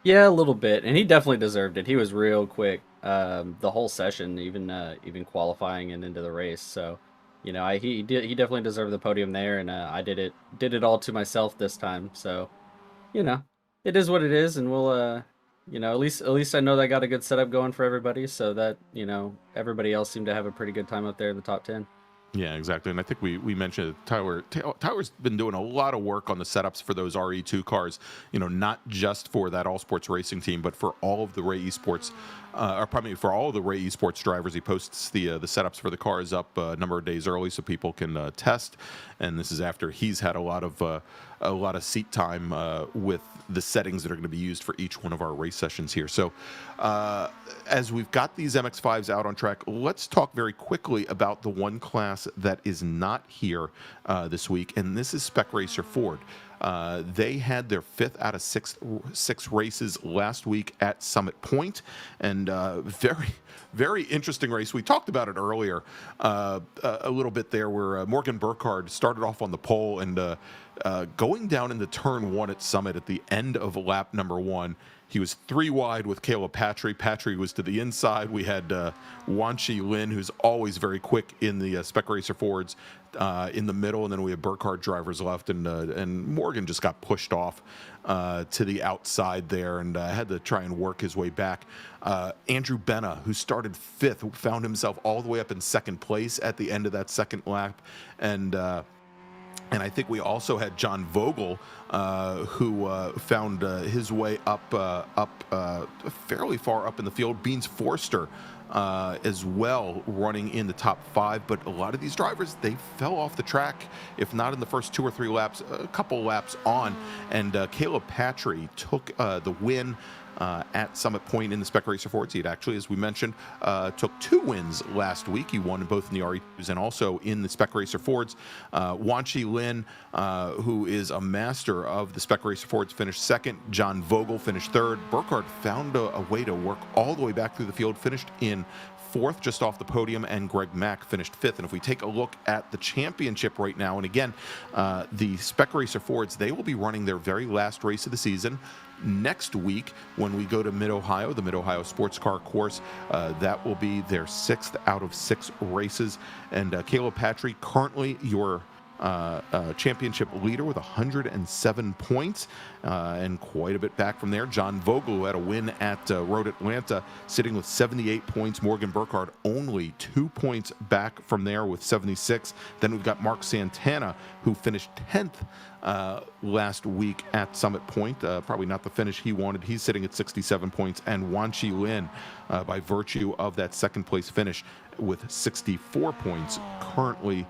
Yeah, a little bit, and he definitely deserved it. He was real quick the whole session, even qualifying and into the race. So, he definitely deserved the podium there, and I did it all to myself this time. So, it is what it is, and we'll at least I know that I got a good setup going for everybody, so that everybody else seemed to have a pretty good time up there in the top 10. Yeah, exactly. And I think we mentioned Tyler's been doing a lot of work on the setups for those RE2 cars, not just for that all sports racing team, but for all of the Ray Esports, or probably for all of the Ray Esports drivers. He posts the setups for the cars up a number of days early so people can test. And this is after he's had a lot of seat time with the settings that are going to be used for each one of our race sessions here. So as we've got these MX-5s out on track, let's talk very quickly about the one class that is not here this week, and this is Spec Racer Ford. They had their 5th out of 6 races last week at Summit Point, and very, very interesting race. We talked about it earlier a little bit there, where Morgan Burkhardt started off on the pole and going down into turn 1 at Summit at the end of lap number 1. He was 3 wide with Caleb Patry. Patry was to the inside. We had Wanchi Lin, who's always very quick in the Spec Racer Fords, in the middle, and then we had Burkhardt drivers left, and Morgan just got pushed off to the outside there and had to try and work his way back. Andrew Benna, who started 5th, found himself all the way up in 2nd place at the end of that 2nd lap, and I think we also had John Vogel, who found his way up fairly far up in the field. Beans Forster as well, running in the top 5. But a lot of these drivers, they fell off the track, if not in the first 2 or 3 laps, a couple laps on. And Caleb Patry took the win at Summit Point in the Spec Racer Fords. He had actually, as we mentioned, took 2 wins last week. He won both in the RE2s and also in the Spec Racer Fords. Wanchi Lin, who is a master of the Spec Racer Fords, finished 2nd. John Vogel finished 3rd. Burkhardt found a way to work all the way back through the field, finished in 4th, just off the podium, and Greg Mack finished 5th. And if we take a look at the championship right now, and again, the Spec Racer Fords, they will be running their very last race of the season next week when we go to Mid-Ohio, the Mid-Ohio Sports Car Course. That will be their 6th out of 6 races. And Caleb Patry, currently your championship leader with 107 points, and quite a bit back from there. John Vogel, who had a win at Road Atlanta, sitting with 78 points. Morgan Burkhardt only 2 points back from there with 76. Then we've got Mark Santana, who finished 10th last week at Summit Point. Probably not the finish he wanted. He's sitting at 67 points. And Wanchi Lin, by virtue of that 2nd place finish, with 64 points, currently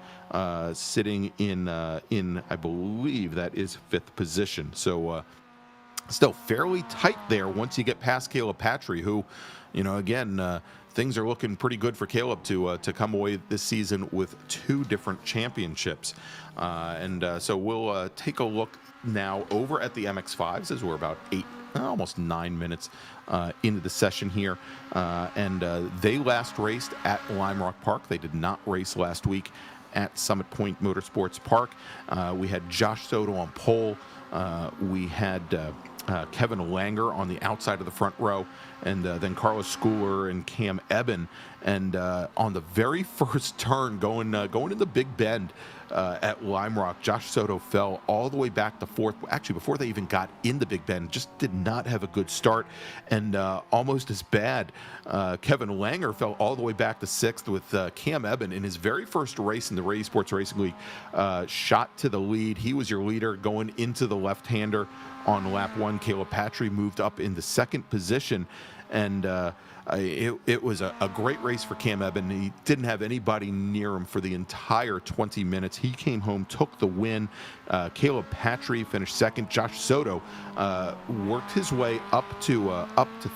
sitting in I believe that is 5th position. So still fairly tight there once you get past Caleb Patry, who, again, things are looking pretty good for Caleb to come away this season with 2 different championships. So we'll take a look now over at the MX5s as we're about almost 9 minutes into the session here. They last raced at Lime Rock Park. They did not race last week at Summit Point Motorsports Park. We had Josh Soto on pole. We had Kevin Langer on the outside of the front row, and then Carlos Schooler and Cam Eben. And on the very first turn, going in the Big Bend at Lime Rock, Josh Soto fell all the way back to 4th. Actually, before they even got in the Big Bend, just did not have a good start. And almost as bad, Kevin Langer fell all the way back to 6th with Cam Eben in his very first race in the Ray Esports Racing League. Shot to the lead. He was your leader going into the left-hander on lap 1. Caleb Patry moved up in the 2nd position. And it was a great race for Cam Eben. He didn't have anybody near him for the entire 20 minutes. He came home, took the win. Caleb Patry finished 2nd. Josh Soto worked his way up to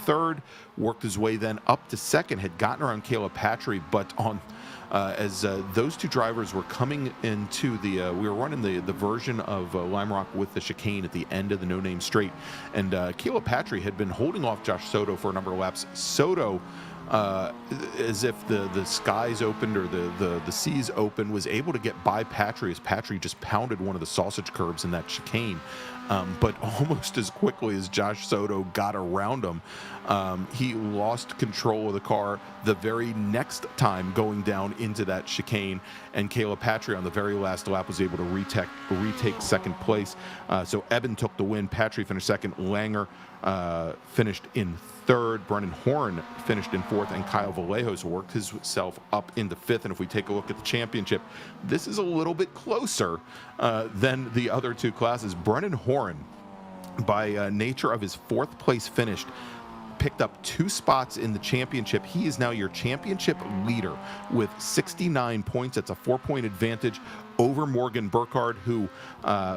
3rd, worked his way then up to 2nd, had gotten around Caleb Patry, but on as those 2 drivers were coming into we were running the version of Lime Rock with the chicane at the end of the no-name straight, and Caleb Patry had been holding off Josh Soto for a number of laps. Soto, as if the skies opened or the seas opened, was able to get by Patry as Patry just pounded one of the sausage curbs in that chicane. But almost as quickly as Josh Soto got around him, he lost control of the car the very next time going down into that chicane, and Caleb Patry on the very last lap was able to retake 2nd place. So Eben took the win. Patry finished 2nd. Langer finished in 3rd. Brennan Horn finished in 4th, and Kyle Vallejos worked himself up into 5th. And if we take a look at the championship, this is a little bit closer than the other 2 classes. Brennan Horn, by nature of his 4th place finish, picked up 2 spots in the championship. He is now your championship leader with 69 points. That's a 4-point advantage over Morgan Burkhardt, who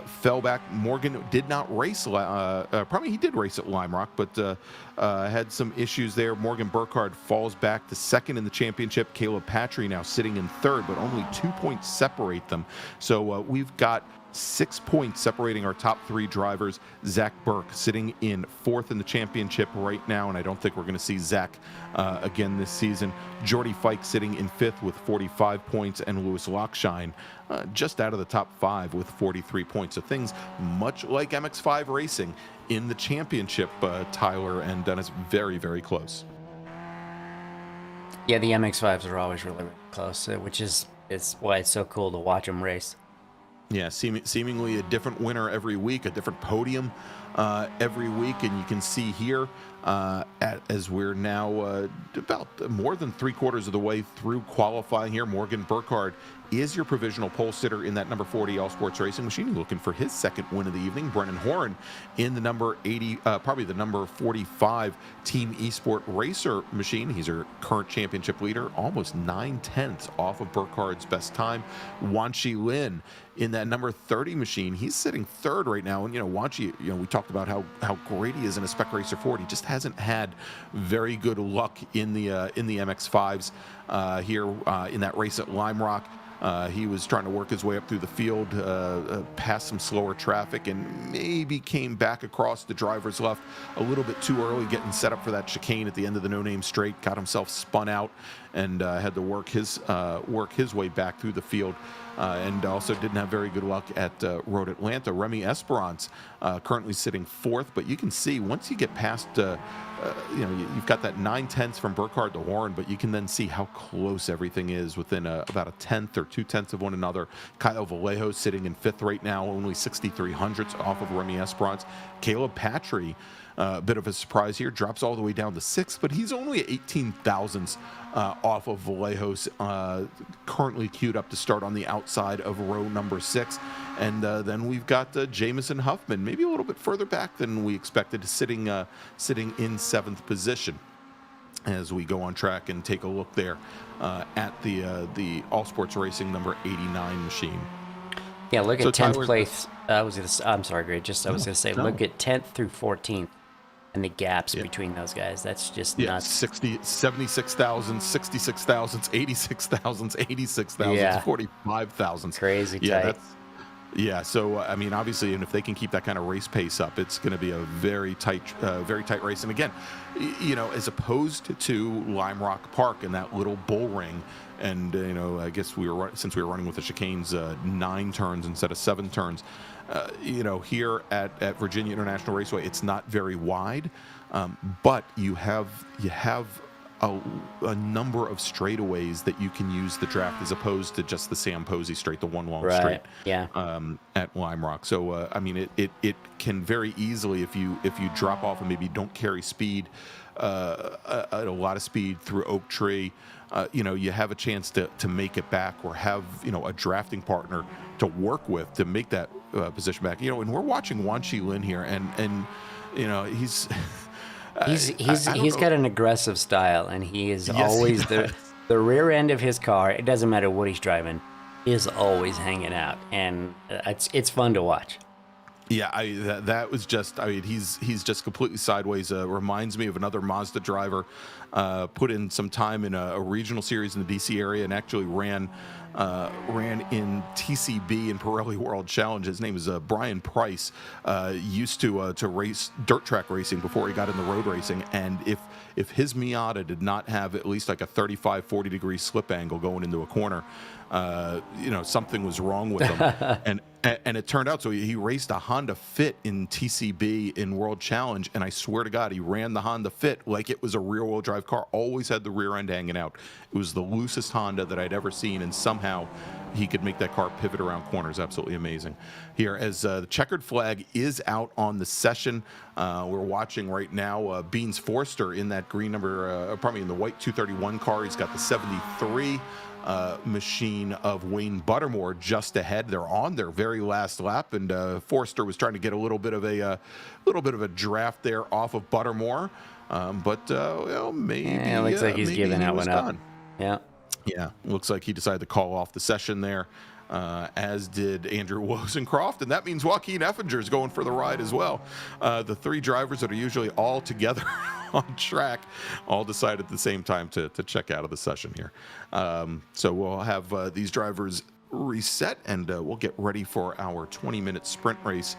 fell back. Morgan did not race. Probably he did race at Lime Rock, but had some issues there. Morgan Burkhardt falls back to 2nd in the championship. Caleb Patry now sitting in 3rd, but only 2 points separate them. So we've got 6 points separating our top 3 drivers. Zach Burke sitting in 4th in the championship right now, and I don't think we're going to see Zach again this season. Jordy Fike sitting in 5th with 45 points, and Lewis Lockshine just out of the top 5 with 43 points. So things much like MX5 racing in the championship, Tyler and Dennis, very, very close. Yeah, the MX5s are always really, really close, which is why it's so cool to watch them race. Yeah, seemingly a different winner every week, a different podium every week, and you can see here as we're now about more than 3/4 of the way through qualifying here. Morgan Burkhardt is your provisional pole sitter in that number 40 All Sports Racing machine, looking for his 2nd win of the evening. Brennan Horn in the number 80, probably the number 45 Team Esport Racer machine. He's our current championship leader, almost 9/10 off of Burkhardt's best time. Wanchi Lin in that number 30 machine. He's sitting 3rd right now, and Wanchi, we talked about how great he is in a Spec Racer 4. He just hasn't had very good luck in the MX5s here in that race at Lime Rock. He was trying to work his way up through the field, past some slower traffic, and maybe came back across the driver's left a little bit too early, getting set up for that chicane at the end of the no-name straight. Got himself spun out and had to work his way back through the field. And also didn't have very good luck at Road Atlanta. Remy Esperance currently sitting 4th, but you can see once you get past, you've got that 9/10 from Burkhardt to Horn, but you can then see how close everything is within about a 1/10 or 2/10 of one another. Kyle Vallejos sitting in 5th right now, only 63 hundredths off of Remy Esperance. Caleb Patry, a bit of a surprise here, drops all the way down to 6th, but he's only at 18 thousandths off of Vallejos, currently queued up to start on the outside of row number 6. And then we've got Jamison Huffman, maybe a little bit further back than we expected, sitting in 7th position. As we go on track and take a look there at the All Sports Racing number 89 machine. Yeah, look So at 10th Tyler's- place. I'm sorry, Gray. I was gonna say, look at 10th through 14th, and the gaps between those guys. That's just nuts. 76,000, 66,000, 86,000, 86,000, Yeah. 45,000. Crazy Yeah, tight. So I mean, obviously, and if they can keep that kind of race pace up, it's going to be a very tight race. And again, as opposed to Lime Rock Park and that little bull ring, and I guess since we were running with the chicanes 9 turns instead of 7 turns, here at Virginia International Raceway, it's not very wide, but you have a number of straightaways that you can use the draft as opposed to just the Sam Posey straight, the one long straight. Yeah. At Lime Rock. So I mean, it can very easily, if you drop off and maybe don't carry speed, a lot of speed through Oak Tree, you have a chance to make it back, or have a drafting partner to work with to make that position back. And we're watching Wan Chi Lin here, and he's. He's got an aggressive style, and he is always the rear end of his car. It doesn't matter what he's driving, is always hanging out, and it's fun to watch. Yeah, that was just. I mean, he's just completely sideways. Reminds me of another Mazda driver. Put in some time in a regional series in the DC area, and actually ran in TCB in Pirelli World Challenge. His name is Brian Price. Used to race dirt track racing before he got into road racing, and if his Miata did not have at least like a 35-40 degree slip angle going into a corner, something was wrong with him. And it turned out, so he raced a Honda Fit in TCB in World Challenge, and I swear to God, he ran the Honda Fit like it was a rear-wheel drive car. Always had the rear end hanging out. It was the loosest Honda that I'd ever seen, and somehow he could make that car pivot around corners. Absolutely amazing. Here, as the checkered flag is out on the session, we're watching right now Beans Forster in that green number, probably in the white 231 car. He's got the 73. Machine of Wayne Buttermore just ahead. They're on their very last lap, and Forster was trying to get a little bit of a draft there off of Buttermore, but maybe it looks like he's giving that one up. Yeah, looks like he decided to call off the session there, as did Andrew Wozencroft, and that means Joaquin Effinger is going for the ride as well. The 3 drivers that are usually all together on track all decided at the same time to check out of the session here. So we'll have these drivers reset, and we'll get ready for our 20-minute sprint race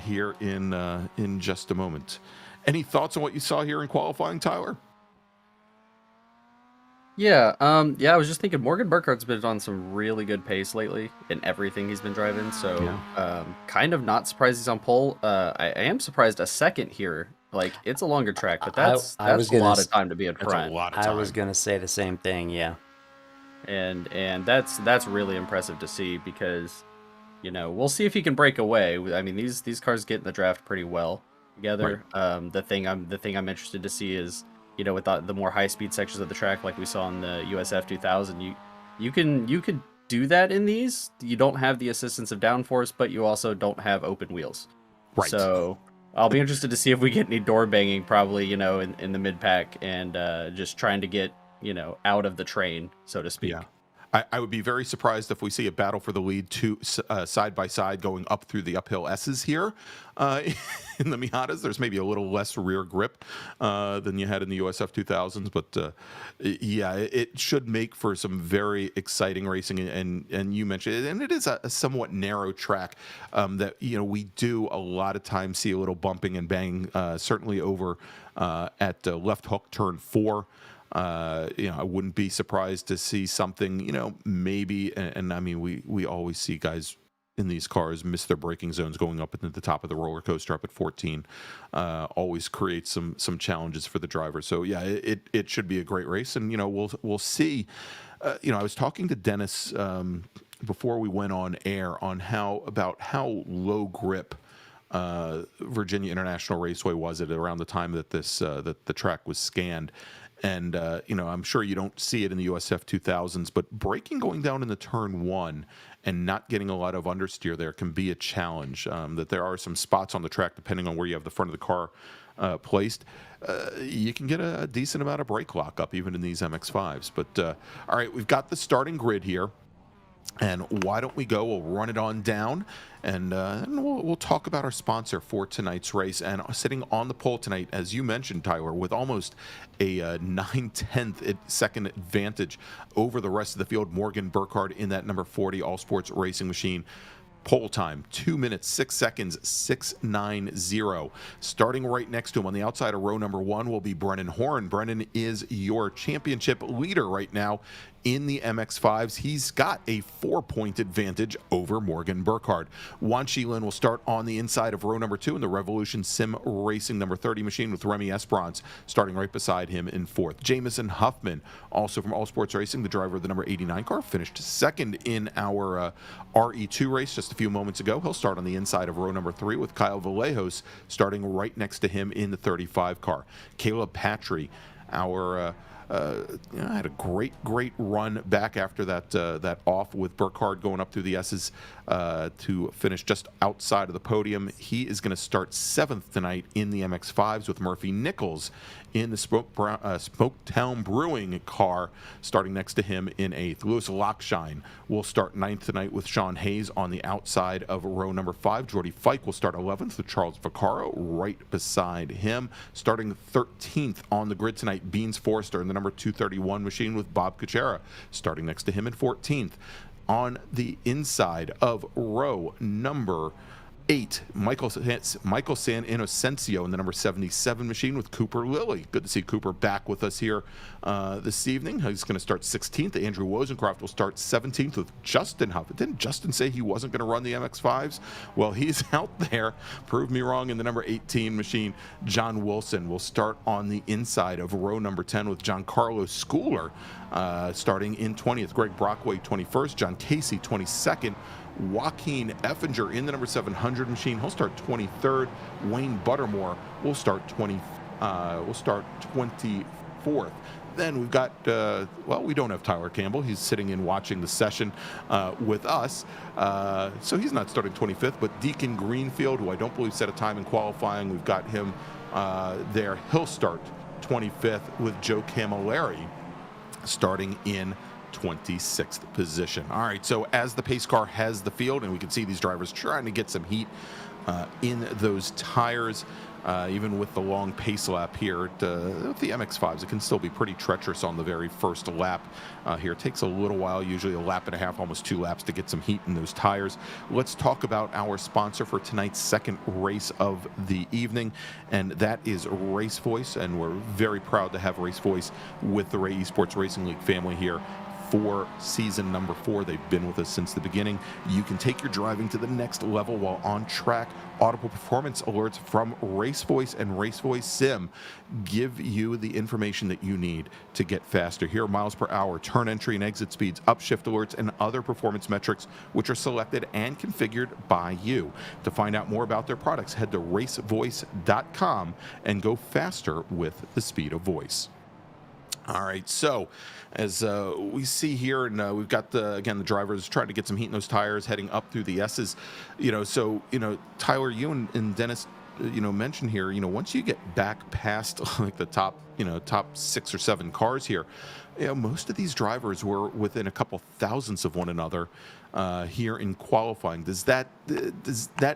here in just a moment. Any thoughts on what you saw here in qualifying, Tyler? Yeah, I was just thinking Morgan Burkhardt's been on some really good pace lately in everything he's been driving, so kind of not surprised he's on pole. I am surprised a second here. Like, it's a longer track, but that's a lot of time to be in front. I was gonna say the same thing, yeah. And that's really impressive to see, because we'll see if he can break away. I mean, these cars get in the draft pretty well together. Right. The thing I'm interested to see is, with the more high speed sections of the track, like we saw in the USF 2000, you could do that in these. You don't have the assistance of downforce, but you also don't have open wheels. Right. So I'll be interested to see if we get any door banging, probably, in the mid pack, and just trying to get, out of the train, so to speak. Yeah. I would be very surprised if we see a battle for the lead side by side going up through the uphill S's here in the Miatas. There's maybe a little less rear grip than you had in the USF 2000s, but it should make for some very exciting racing. And you mentioned it, and it is a somewhat narrow track that we do a lot of times see a little bumping and banging, certainly over at left hook turn 4. I wouldn't be surprised to see something, maybe, and I mean, we always see guys in these cars miss their braking zones going up at the top of the roller coaster up at 14. Always creates some challenges for the driver. So yeah, it should be a great race, and we'll see. I was talking to Dennis before we went on air on how low grip Virginia International Raceway was at around the time that that the track was scanned. And, I'm sure you don't see it in the USF 2000s, but braking going down in the turn 1 and not getting a lot of understeer there can be a challenge. That there are some spots on the track, depending on where you have the front of the car placed. You can get a decent amount of brake lockup even in these MX-5s. But, all right, we've got the starting grid here. And why don't we go? We'll run it on down, and we'll talk about our sponsor for tonight's race. And sitting on the pole tonight, as you mentioned, Tyler, with almost a 9/10 second advantage over the rest of the field, Morgan Burkhardt in that number 40 All Sports Racing Machine. Pole time, 2 minutes, 6 seconds, 6:90. Starting right next to him on the outside of row number 1 will be Brennan Horn. Brennan is your championship leader right now in the MX-5s. He's got a 4-point advantage over Morgan Burkhardt. Juan Shilin will start on the inside of row number 2 in the Revolution Sim Racing number 30 machine with Remy Esperance starting right beside him in 4th. Jamison Huffman, also from All Sports Racing, the driver of the number 89 car, finished 2nd in our RE2 race just a few moments ago. He'll start on the inside of row number 3 with Kyle Vallejos starting right next to him in the 35 car. Caleb Patry, our had a great run back after that off with Burkhardt going up through the S's to finish just outside of the podium. He is going to start 7th tonight in the MX-5s with Murphy Nichols in the Smoketown Brewing car starting next to him in 8th. Lewis Lockshine will start 9th tonight with Sean Hayes on the outside of row number 5. Jordy Fike will start 11th with Charles Vaccaro right beside him. Starting 13th on the grid tonight, Beans Forrester in the number 231 machine with Bob Kuchera starting next to him in 14th. On the inside of row number 8, Michael San Inocencio in the number 77 machine with Cooper Lilly. Good to see Cooper back with us here this evening. He's going to start 16th. Andrew Wozencroft will start 17th with Justin Huff. Didn't Justin say he wasn't going to run the MX-5s? Well, he's out there. Prove me wrong in the number 18 machine. John Wilson will start on the inside of row number 10 with Giancarlo Schooler starting in 20th. Greg Brockway 21st. John Casey 22nd. Joaquin Effinger in the number 700 machine. He'll start 23rd. Wayne Buttermore will start 24th. Then we've got, we don't have Tyler Campbell. He's sitting in watching the session with us. So he's not starting 25th, but Deacon Greenfield, who I don't believe set a time in qualifying, we've got him there. He'll start 25th with Joe Camilleri starting in 26th position. All right, so as the pace car has the field, and we can see these drivers trying to get some heat in those tires, even with the long pace lap here at the MX-5s, it can still be pretty treacherous on the very first lap here. It takes a little while, usually a lap and a half, almost 2 laps to get some heat in those tires. Let's talk about our sponsor for tonight's second race of the evening, and that is RaceVoice, and we're very proud to have RaceVoice with the Ray Esports Racing League family here for season number 4. They've been with us since the beginning. You can take your driving to the next level while on track. Audible performance alerts from RaceVoice and RaceVoiceSIM give you the information that you need to get faster. Here are miles per hour, turn entry and exit speeds, upshift alerts, and other performance metrics which are selected and configured by you. To find out more about their products, head to racevoice.com and go faster with the speed of voice. All right, so as we see here, and we've got the drivers trying to get some heat in those tires, heading up through the S's. Tyler, you and Dennis, mentioned here, once you get back past like the top 6 or 7 cars here, most of these drivers were within a couple thousandths of one another here in qualifying. Does that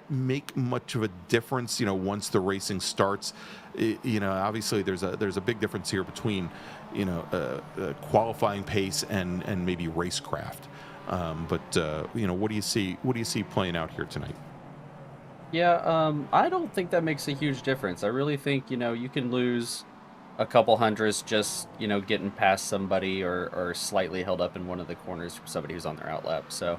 make much of a difference? Once the racing starts, obviously there's a big difference here between qualifying pace and maybe racecraft. What do you see playing out here tonight? Yeah, I don't think that makes a huge difference. I really think, you can lose a couple hundredths just, getting past somebody or slightly held up in one of the corners from somebody who's on their outlap. So,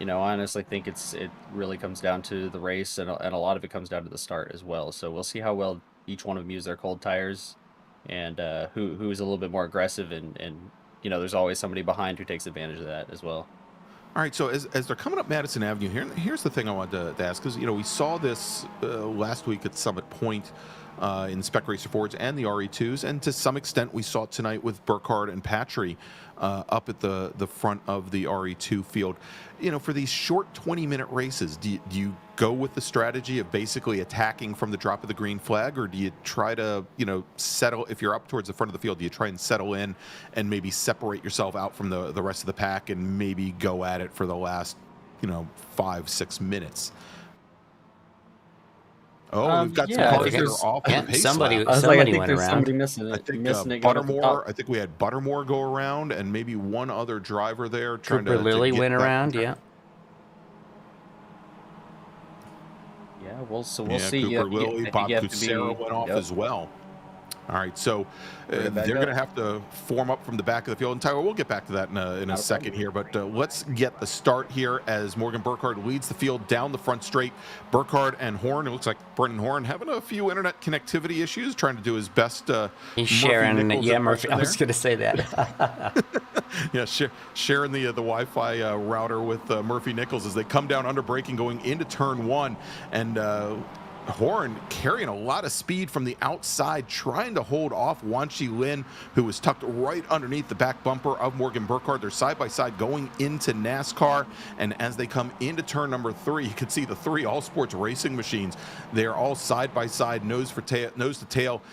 I honestly think it really comes down to the race, and a lot of it comes down to the start as well. So we'll see how well each one of them use their cold tires, and who is a little bit more aggressive, and there's always somebody behind who takes advantage of that as well. All right, so as they're coming up Madison Avenue here, here's the thing I wanted to ask, because we saw this last week at Summit Point in Spec Racer Fords and the RE2s, and to some extent we saw it tonight with Burkhardt and Patry up at the front of the RE2 field. You know, for these short 20-minute races, do you go with the strategy of basically attacking from the drop of the green flag, or do you try to, you know, settle, if you're up towards the front of the field, do you try and settle in and maybe separate yourself out from the rest of the pack and maybe go at it for the last, you know, 5-6 minutes? Oh, we've got some cars that are off the pace somebody lap. I was like, I think went there's around. somebody missing it. I think missing it going up the Buttermore. top. I think we had Buttermore go around, and maybe one other driver there trying Cooper to Lilly get went back around, there. yeah. Yeah, we'll Yeah, see. Cooper Lilly, Bob you have to Kucera went off as well. All right, so they're going to have to form up from the back of the field. And Tyler, we'll get back to that in a second here, but let's get the start here as Morgan Burkhardt leads the field down the front straight. Burkhardt and Horn, it looks like Brendan Horn having a few internet connectivity issues, trying to do his best. He's sharing, Murphy. I was going to say that. Yeah, sharing the Wi-Fi router with Murphy Nichols as they come down under braking going into turn one, and Horn carrying a lot of speed from the outside, trying to hold off Wan Shi Lin, who was tucked right underneath the back bumper of Morgan Burkhardt. They're side by side going into NASCAR, and as they come into turn number 3, you can see the 3 all sports racing machines. They're all side by side, nose to tail,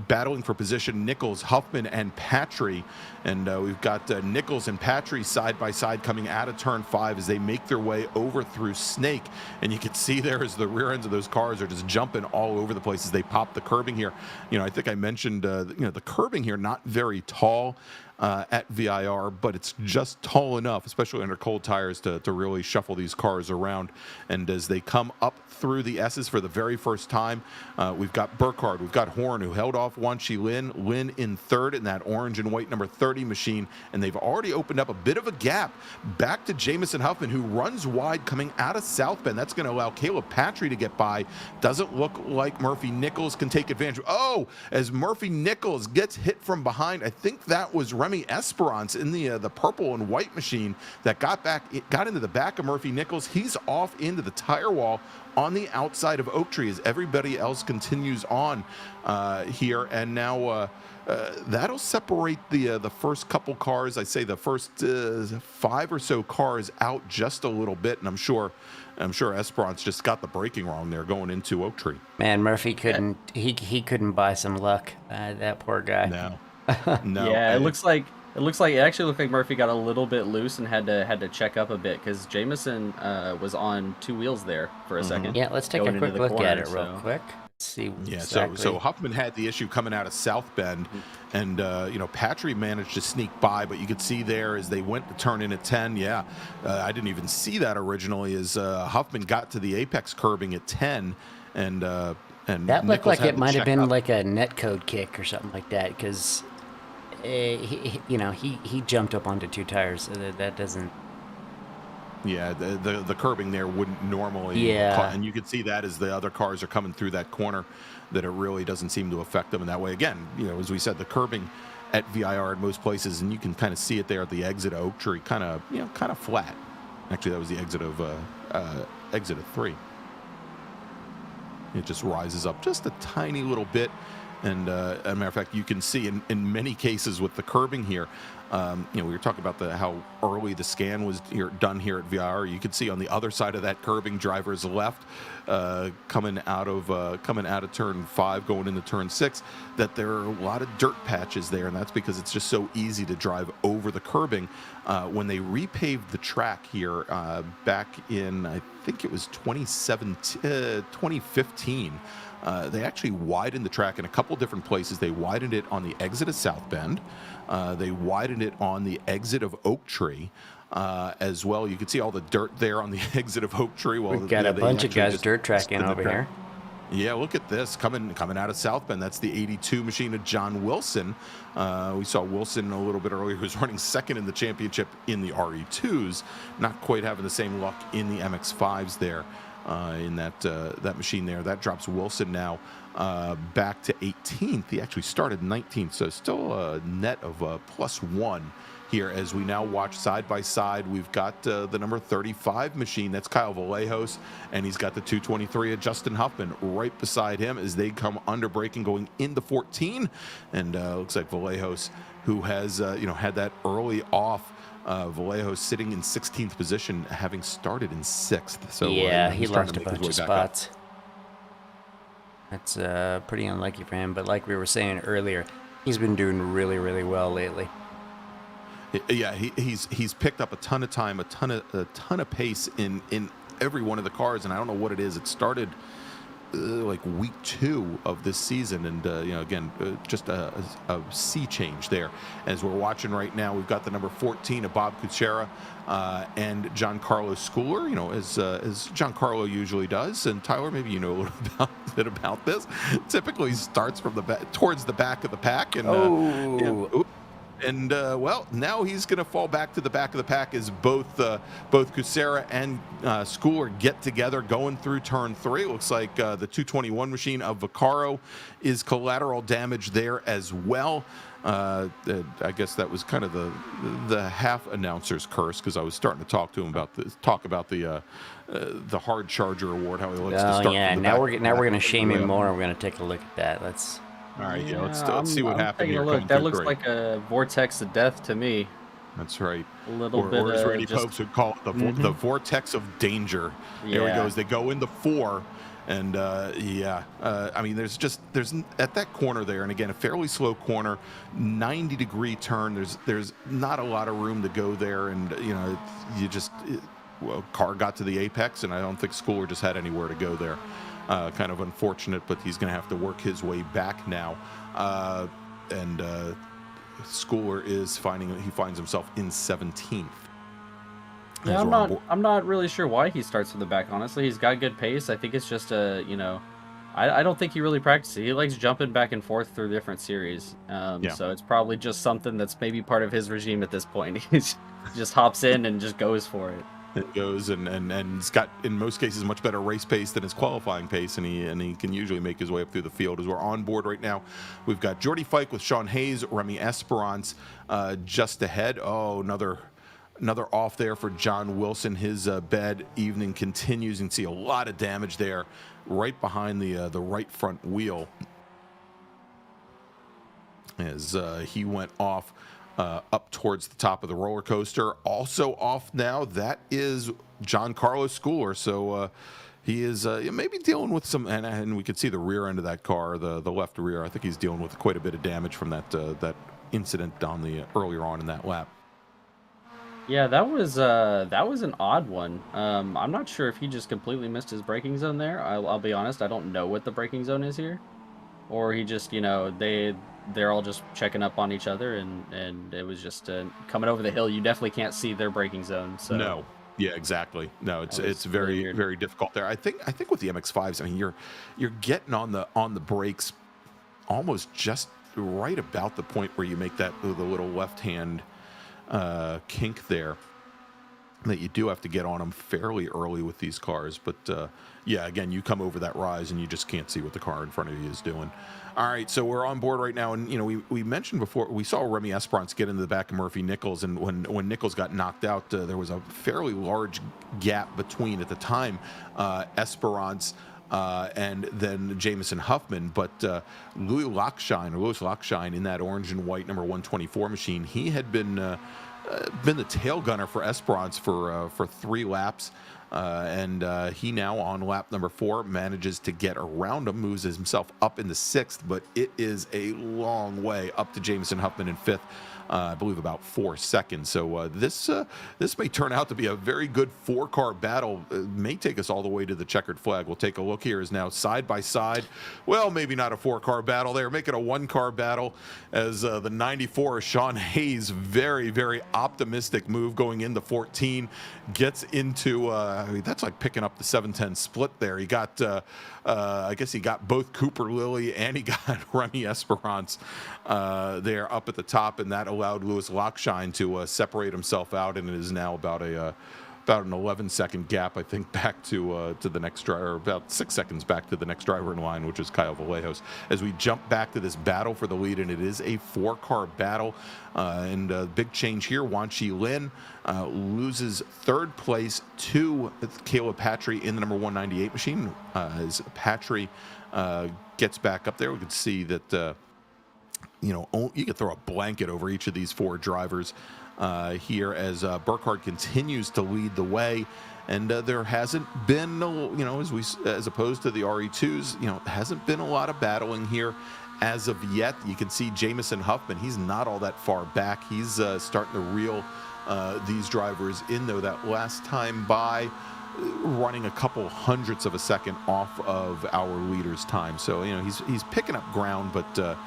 battling for position. Nichols, Huffman, and Patry. And we've got Nichols and Patry side by side coming out of turn 5 as they make their way over through Snake. And you can see there as the rear ends of those cars are just jumping all over the place as they pop the curbing here. You know, I think I mentioned, you know, the curbing here not very tall at VIR, but it's just tall enough, especially under cold tires, to really shuffle these cars around. And as they come up through the S's for the very first time, we've got Burkhardt, we've got Horn, who held off Wan Shi Lin. Lin in third in that orange and white number 30 machine, and they've already opened up a bit of a gap back to Jamison Huffman, who runs wide coming out of South Bend. That's going to allow Caleb Patry to get by. Doesn't look like Murphy Nichols can take advantage. Oh, as Murphy Nichols gets hit from behind, I think that was Remy Esperance in the purple and white machine that got into the back of Murphy Nichols. He's off into the tire wall on the outside of Oak Tree as everybody else continues on here. And now that'll separate the first couple cars. I say the first 5 or so cars out just a little bit, and I'm sure Esperance just got the braking wrong there going into Oak Tree. Man, Murphy couldn't. He couldn't buy some luck. That poor guy. No. Yeah, it actually looked like Murphy got a little bit loose and had to check up a bit because Jamison was on 2 wheels there for a second. Yeah, let's take a quick look at it real quick. Let's see. Yeah, exactly. so Huffman had the issue coming out of South Bend, and you know, Patry managed to sneak by, but you could see there as they went to turn in at 10. Yeah, I didn't even see that originally as Huffman got to the apex curbing at 10, and that looked Nichols like it might have been up. like a netcode kick or something like that, because he jumped up onto 2 tires, so that doesn't. Yeah, the curbing there wouldn't normally. Yeah. And you could see that as the other cars are coming through that corner, that it really doesn't seem to affect them in that way. Again, you know, as we said, the curbing at VIR in most places, and you can kind of see it there at the exit of Oak Tree, kind of flat. Actually, that was the exit of 3. It just rises up just a tiny little bit. And as a matter of fact, you can see in many cases with the curbing here, you know, we were talking about how early the scan was done here at VIR. You can see on the other side of that curbing, drivers left, coming out of turn 5, going into turn 6, that there are a lot of dirt patches there, and that's because it's just so easy to drive over the curbing. When they repaved the track here back in, I think it was 2015. They actually widened the track in a couple different places. They widened it on the exit of South Bend. They widened it on the exit of Oak Tree as well. You can see all the dirt there on the exit of Oak Tree. Well, we've got a bunch of guys dirt tracking over here. Yeah, look at this coming out of South Bend. That's the 82 machine of John Wilson. We saw Wilson a little bit earlier, who was running second in the championship in the RE2s, not quite having the same luck in the MX5s there. In that machine there. That drops Wilson now back to 18th. He actually started 19th, so still a net of +1 here as we now watch side by side. We've got the number 35 machine, that's Kyle Vallejos, and he's got the 223 of Justin Huffman right beside him as they come under braking going into 14. And looks like Vallejos, who has had that early off. Vallejos sitting in 16th position, having started in 6th. So yeah, he he's trying lost to a make his bunch of way back up. spots. That's pretty unlucky for him. But like we were saying earlier, he's been doing really, really well lately. Yeah, he's picked up a ton of time, a ton of pace in every one of the cars, and I don't know what it is. It started like week 2 of this season, and again, just a sea change there. As we're watching right now, we've got the number 14 of Bob Kuchera and Giancarlo Schooler, as Giancarlo usually does. And Tyler, maybe you know a little bit about this. Typically starts from towards the back of the pack, and well, now he's going to fall back to the back of the pack as both Kuchera and Schooler get together going through turn 3. It looks like the 221 machine of Vaccaro is collateral damage there as well. I guess that was kind of the half announcer's curse, because I was starting to talk to him about the hard charger award, how he likes to start. Yeah, now we're going to shame him more. We're going to take a look at that. All right, let's see what happened here. That looks like a vortex of death to me. That's right. A little bit, or as Randy Popes would call it, the vortex of danger. Yeah. There he goes. They go into 4, and I mean, there's at that corner there, and again, a fairly slow corner, 90-degree turn. There's not a lot of room to go there, and car got to the apex, and I don't think Schooler just had anywhere to go there. Kind of unfortunate, but he's going to have to work his way back now. And Schooler finds himself in 17th. Yeah, I'm not really sure why he starts from the back. Honestly, he's got good pace. I think it's just I don't think he really practices. He likes jumping back and forth through different series. So it's probably just something that's maybe part of his regime at this point. He just hops in and just goes for it. It goes and he's got, in most cases, much better race pace than his qualifying pace, and he can usually make his way up through the field. As we're on board right now, we've got Jordy Fike with Sean Hayes, Remy Esperance just ahead. Oh, another off there for John Wilson. His bad evening continues. You can see a lot of damage there, right behind the right front wheel, as he went off. Up towards the top of the roller coaster. Also off now, that is Giancarlo Schooler. So he is maybe dealing with some, and we could see the rear end of that car, the left rear. I think he's dealing with quite a bit of damage from that incident on the earlier on in that lap. Yeah, that was an odd one. I'm not sure if he just completely missed his braking zone there. I'll be honest, I don't know what the braking zone is here, or he just they're all just checking up on each other, and it was just coming over the hill. You definitely can't see their braking zone. So no, yeah, exactly. No, it's very weird. Very difficult there. I think with the MX-5s, I mean, you're getting on the brakes almost just right about the point where you make the little left hand kink there. That you do have to get on them fairly early with these cars, but yeah, again, you come over that rise and you just can't see what the car in front of you is doing. All right, so we're on board right now, and we mentioned before, we saw Remy Esperance get into the back of Murphy Nichols, and when Nichols got knocked out, there was a fairly large gap between, at the time, Esperance and then Jamison Huffman, but Louis Lockshine in that orange and white number 124 machine, he had been the tail gunner for Esperance for 3 laps. And he now on lap number 4 manages to get around him, moves himself up into 6th, but it is a long way up to Jamison Huffman in 5th. I believe about 4 seconds. So this may turn out to be a very good 4-car battle. It may take us all the way to the checkered flag. We'll take a look here. Is now side by side. Well, maybe not a 4-car battle. They're making a 1-car battle as the 94 Sean Hayes, very, very optimistic move going into 14, gets into that's like picking up the 710 split there. He got I guess he got both Cooper Lilly and he got Remy Esperance there up at the top, and that allowed Louis Lockshine to separate himself out, and it is now about a about an 11-second gap, I think, back to the next driver, about 6 seconds back to the next driver in line, which is Kyle Vallejos. As we jump back to this battle for the lead, and it is a 4-car battle, and a big change here. Wan Chi Lin loses third place to Caleb Patry in the number 198 machine. As Patry gets back up there, we can see that you could throw a blanket over each of these 4 drivers here as Burkhardt continues to lead the way. And there hasn't been, as opposed to the RE2s, hasn't been a lot of battling here as of yet. You can see Jamison Huffman, he's not all that far back. He's starting to reel these drivers in, though. That last time by, running a couple hundredths of a second off of our leader's time. So, he's picking up ground, but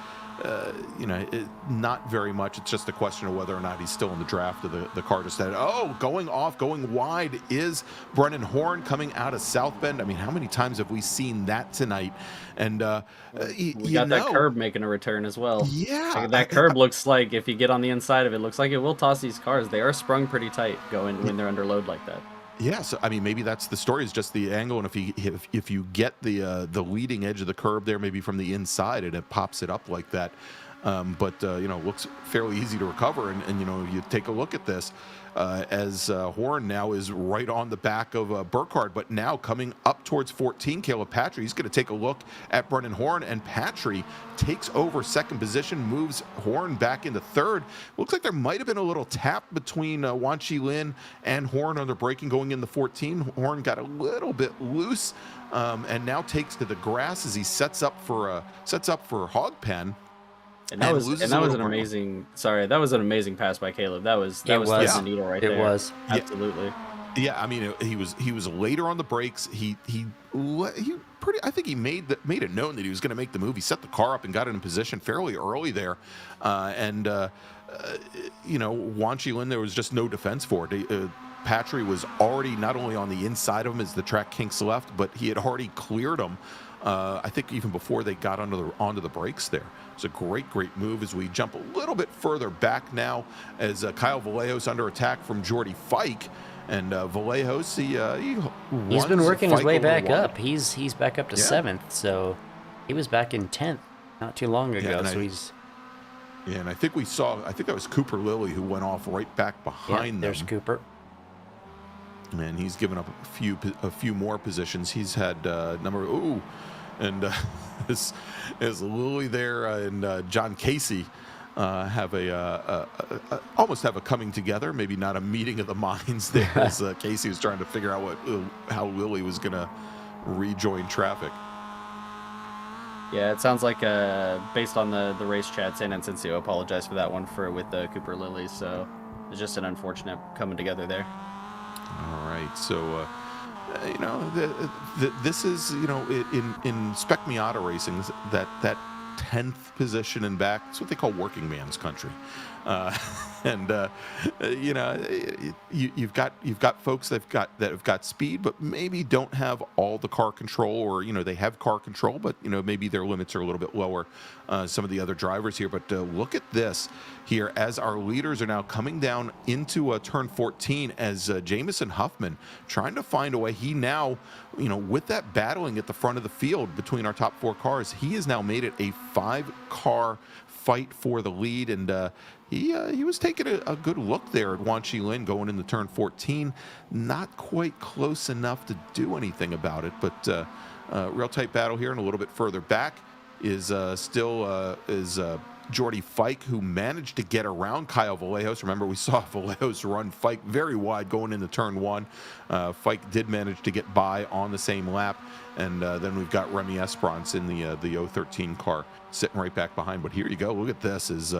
not very much. It's just a question of whether or not he's still in the draft of the car to start. Oh, going wide is Brennan Horn coming out of South Bend. I mean, how many times have we seen that tonight? And we got that curb making a return as well. Yeah, like that curb looks like, if you get on the inside of it, looks like it will toss these cars. They are sprung pretty tight going when they're under load like that. Yeah, so I mean, maybe that's the story, is just the angle, and if you get the leading edge of the curb there, maybe from the inside, and it pops it up like that. But looks fairly easy to recover, and you take a look at this as Horn now is right on the back of Burkhardt, but now coming up towards 14, Caleb Patry. He's going to take a look at Brennan Horn, and Patry takes over second position, moves Horn back into third. Looks like there might have been a little tap between Wan Chi Lin and Horn under braking going into 14. Horn got a little bit loose, and now takes to the grass as he sets up for hog pen. And that was an amazing. Sorry, that was an amazing pass by Caleb. That was the needle right there. It was absolutely. Yeah, I mean, he was later on the brakes. He pretty. I think he made it known that he was going to make the move. He set the car up and got it in position fairly early there, and Wan Chi Lin, there was just no defense for it. Patry was already not only on the inside of him as the track kinks left, but he had already cleared him. I think even before they got onto the brakes there. It's a great move as we jump a little bit further back now as Kyle Vallejos under attack from Jordy Fike. And Vallejos, he's been working his way back up. He's back up to 7th, so he was back in 10th not too long ago. And I think that was Cooper Lilly who went off right back behind them. There's Cooper. And he's given up a few more positions. He's had as Lilly there and John Casey have almost have a coming together, maybe not a meeting of the minds there, as Casey was trying to figure out how Lilly was going to rejoin traffic. Yeah, it sounds like based on the race chat, San Ancencio apologized for that one with Cooper Lilly, so it's just an unfortunate coming together there. All right, so this is in Spec Miata racing, that 10th position and back. It's what they call working man's country, you've got folks that have got speed, but maybe don't have all the car control, or they have car control, but maybe their limits are a little bit lower. Some of the other drivers here, but look at this here as our leaders are now coming down into turn 14 as Jamison Huffman trying to find a way. He now, with that battling at the front of the field between our top 4 cars, he has now made it a 5-car fight for the lead, and he was taking a good look there at Wan Chi Lin going into turn 14. Not quite close enough to do anything about it, but real tight battle here. And a little bit further back is Jordy Fike, who managed to get around Kyle Vallejos. Remember, we saw Vallejos run Fike very wide going into turn 1. Fike did manage to get by on the same lap, and then we've got Remy Esperance in the 013 car sitting right back behind. But here you go, look at this as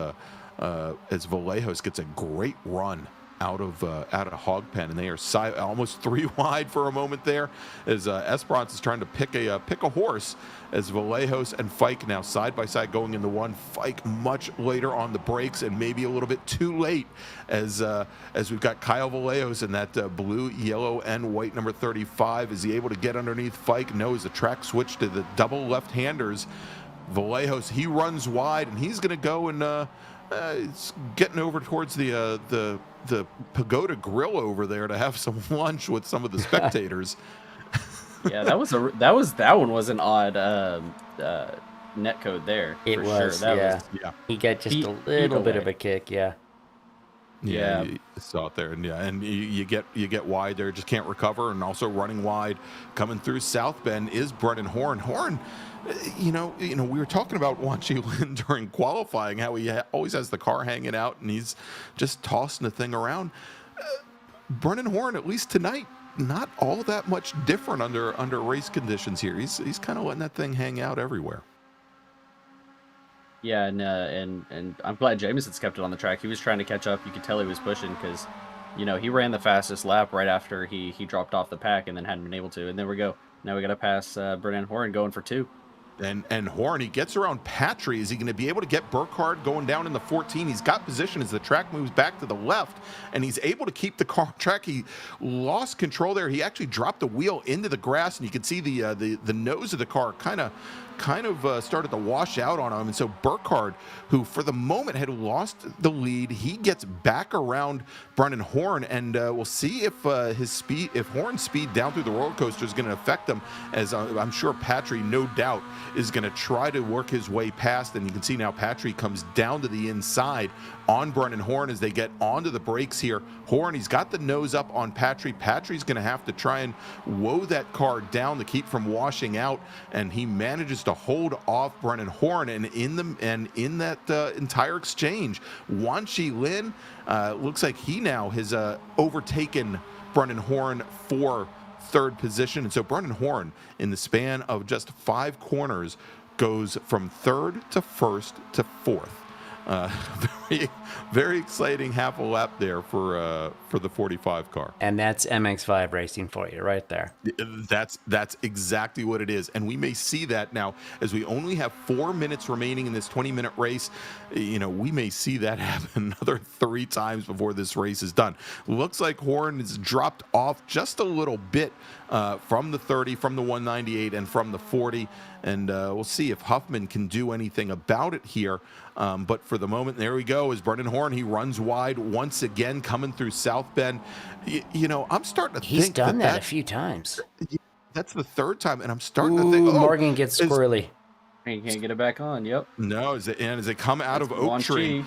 Vallejos gets a great run out of hog pen, and they are almost 3 wide for a moment there as Esperance is trying to pick a horse, as Vallejos and Fike now side by side going into one. Fike much later on the brakes and maybe a little bit too late as we've got Kyle Vallejos in that blue, yellow, and white number 35. Is he able to get underneath Fike? No, as the track switched to the double left-handers. Vallejos, he runs wide, and he's going to go and It's getting over towards the Pagoda Grill over there to have some lunch with some of the spectators. Yeah, that one was an odd net code there. It for was, sure. yeah. Yeah. He got just Feet- a feet little bit away. of a kick, yeah. Yeah, you saw it there, and you get wide there, just can't recover, and also running wide, coming through South Bend is Brennan Horn. Horn, you know, we were talking about Wan Chi Lin during qualifying, how he always has the car hanging out, and he's just tossing the thing around. Brennan Horn, at least tonight, not all that much different under race conditions here. He's kind of letting that thing hang out everywhere. Yeah, and I'm glad Jameson's kept it on the track. He was trying to catch up. You could tell he was pushing because, you know, he ran the fastest lap right after he dropped off the pack and then hadn't been able to. And then we go. Now we got to pass Brennan Horn going for 2. And Horn, he gets around Patry. Is he going to be able to get Burkhardt going down in the 14? He's got position as the track moves back to the left, and he's able to keep the car on track. He lost control there. He actually dropped the wheel into the grass, and you can see the nose of the car kind of started to wash out on him. And so Burkhardt, who for the moment had lost the lead, he gets back around Brennan Horn, and we'll see if Horn's speed down through the roller coaster is going to affect him, as I'm sure Patry, no doubt, is going to try to work his way past. And you can see now Patry comes down to the inside on Brennan Horn as they get onto the brakes here. Horn, he's got the nose up on Patry. Patry's going to have to try and woe that car down to keep from washing out, and he manages to hold off Brennan Horn. And in that entire exchange, Wan Chi Lin looks like he now has overtaken Brennan Horn for third position. And so Brennan Horn, in the span of just 5 corners, goes from third to first to fourth. Very, very exciting half a lap there for the 45 car. And that's MX5 racing for you right there. That's exactly what it is. And we may see that now as we only have 4 minutes remaining in this 20-minute race. You know, we may see that happen another 3 times before this race is done. Looks like Horn is dropped off just a little bit from the 30, from the 198, and from the 40. And we'll see if Huffman can do anything about it here. But for the moment, there we go. Is Brennan Horn. He runs wide once again, coming through South Bend. You know, I'm starting to think he's done that a few times. That's the 3rd time, and I'm starting to think. Morgan gets squirrely. He can't get it back on. Yep. No, as they come out of Oak Tree.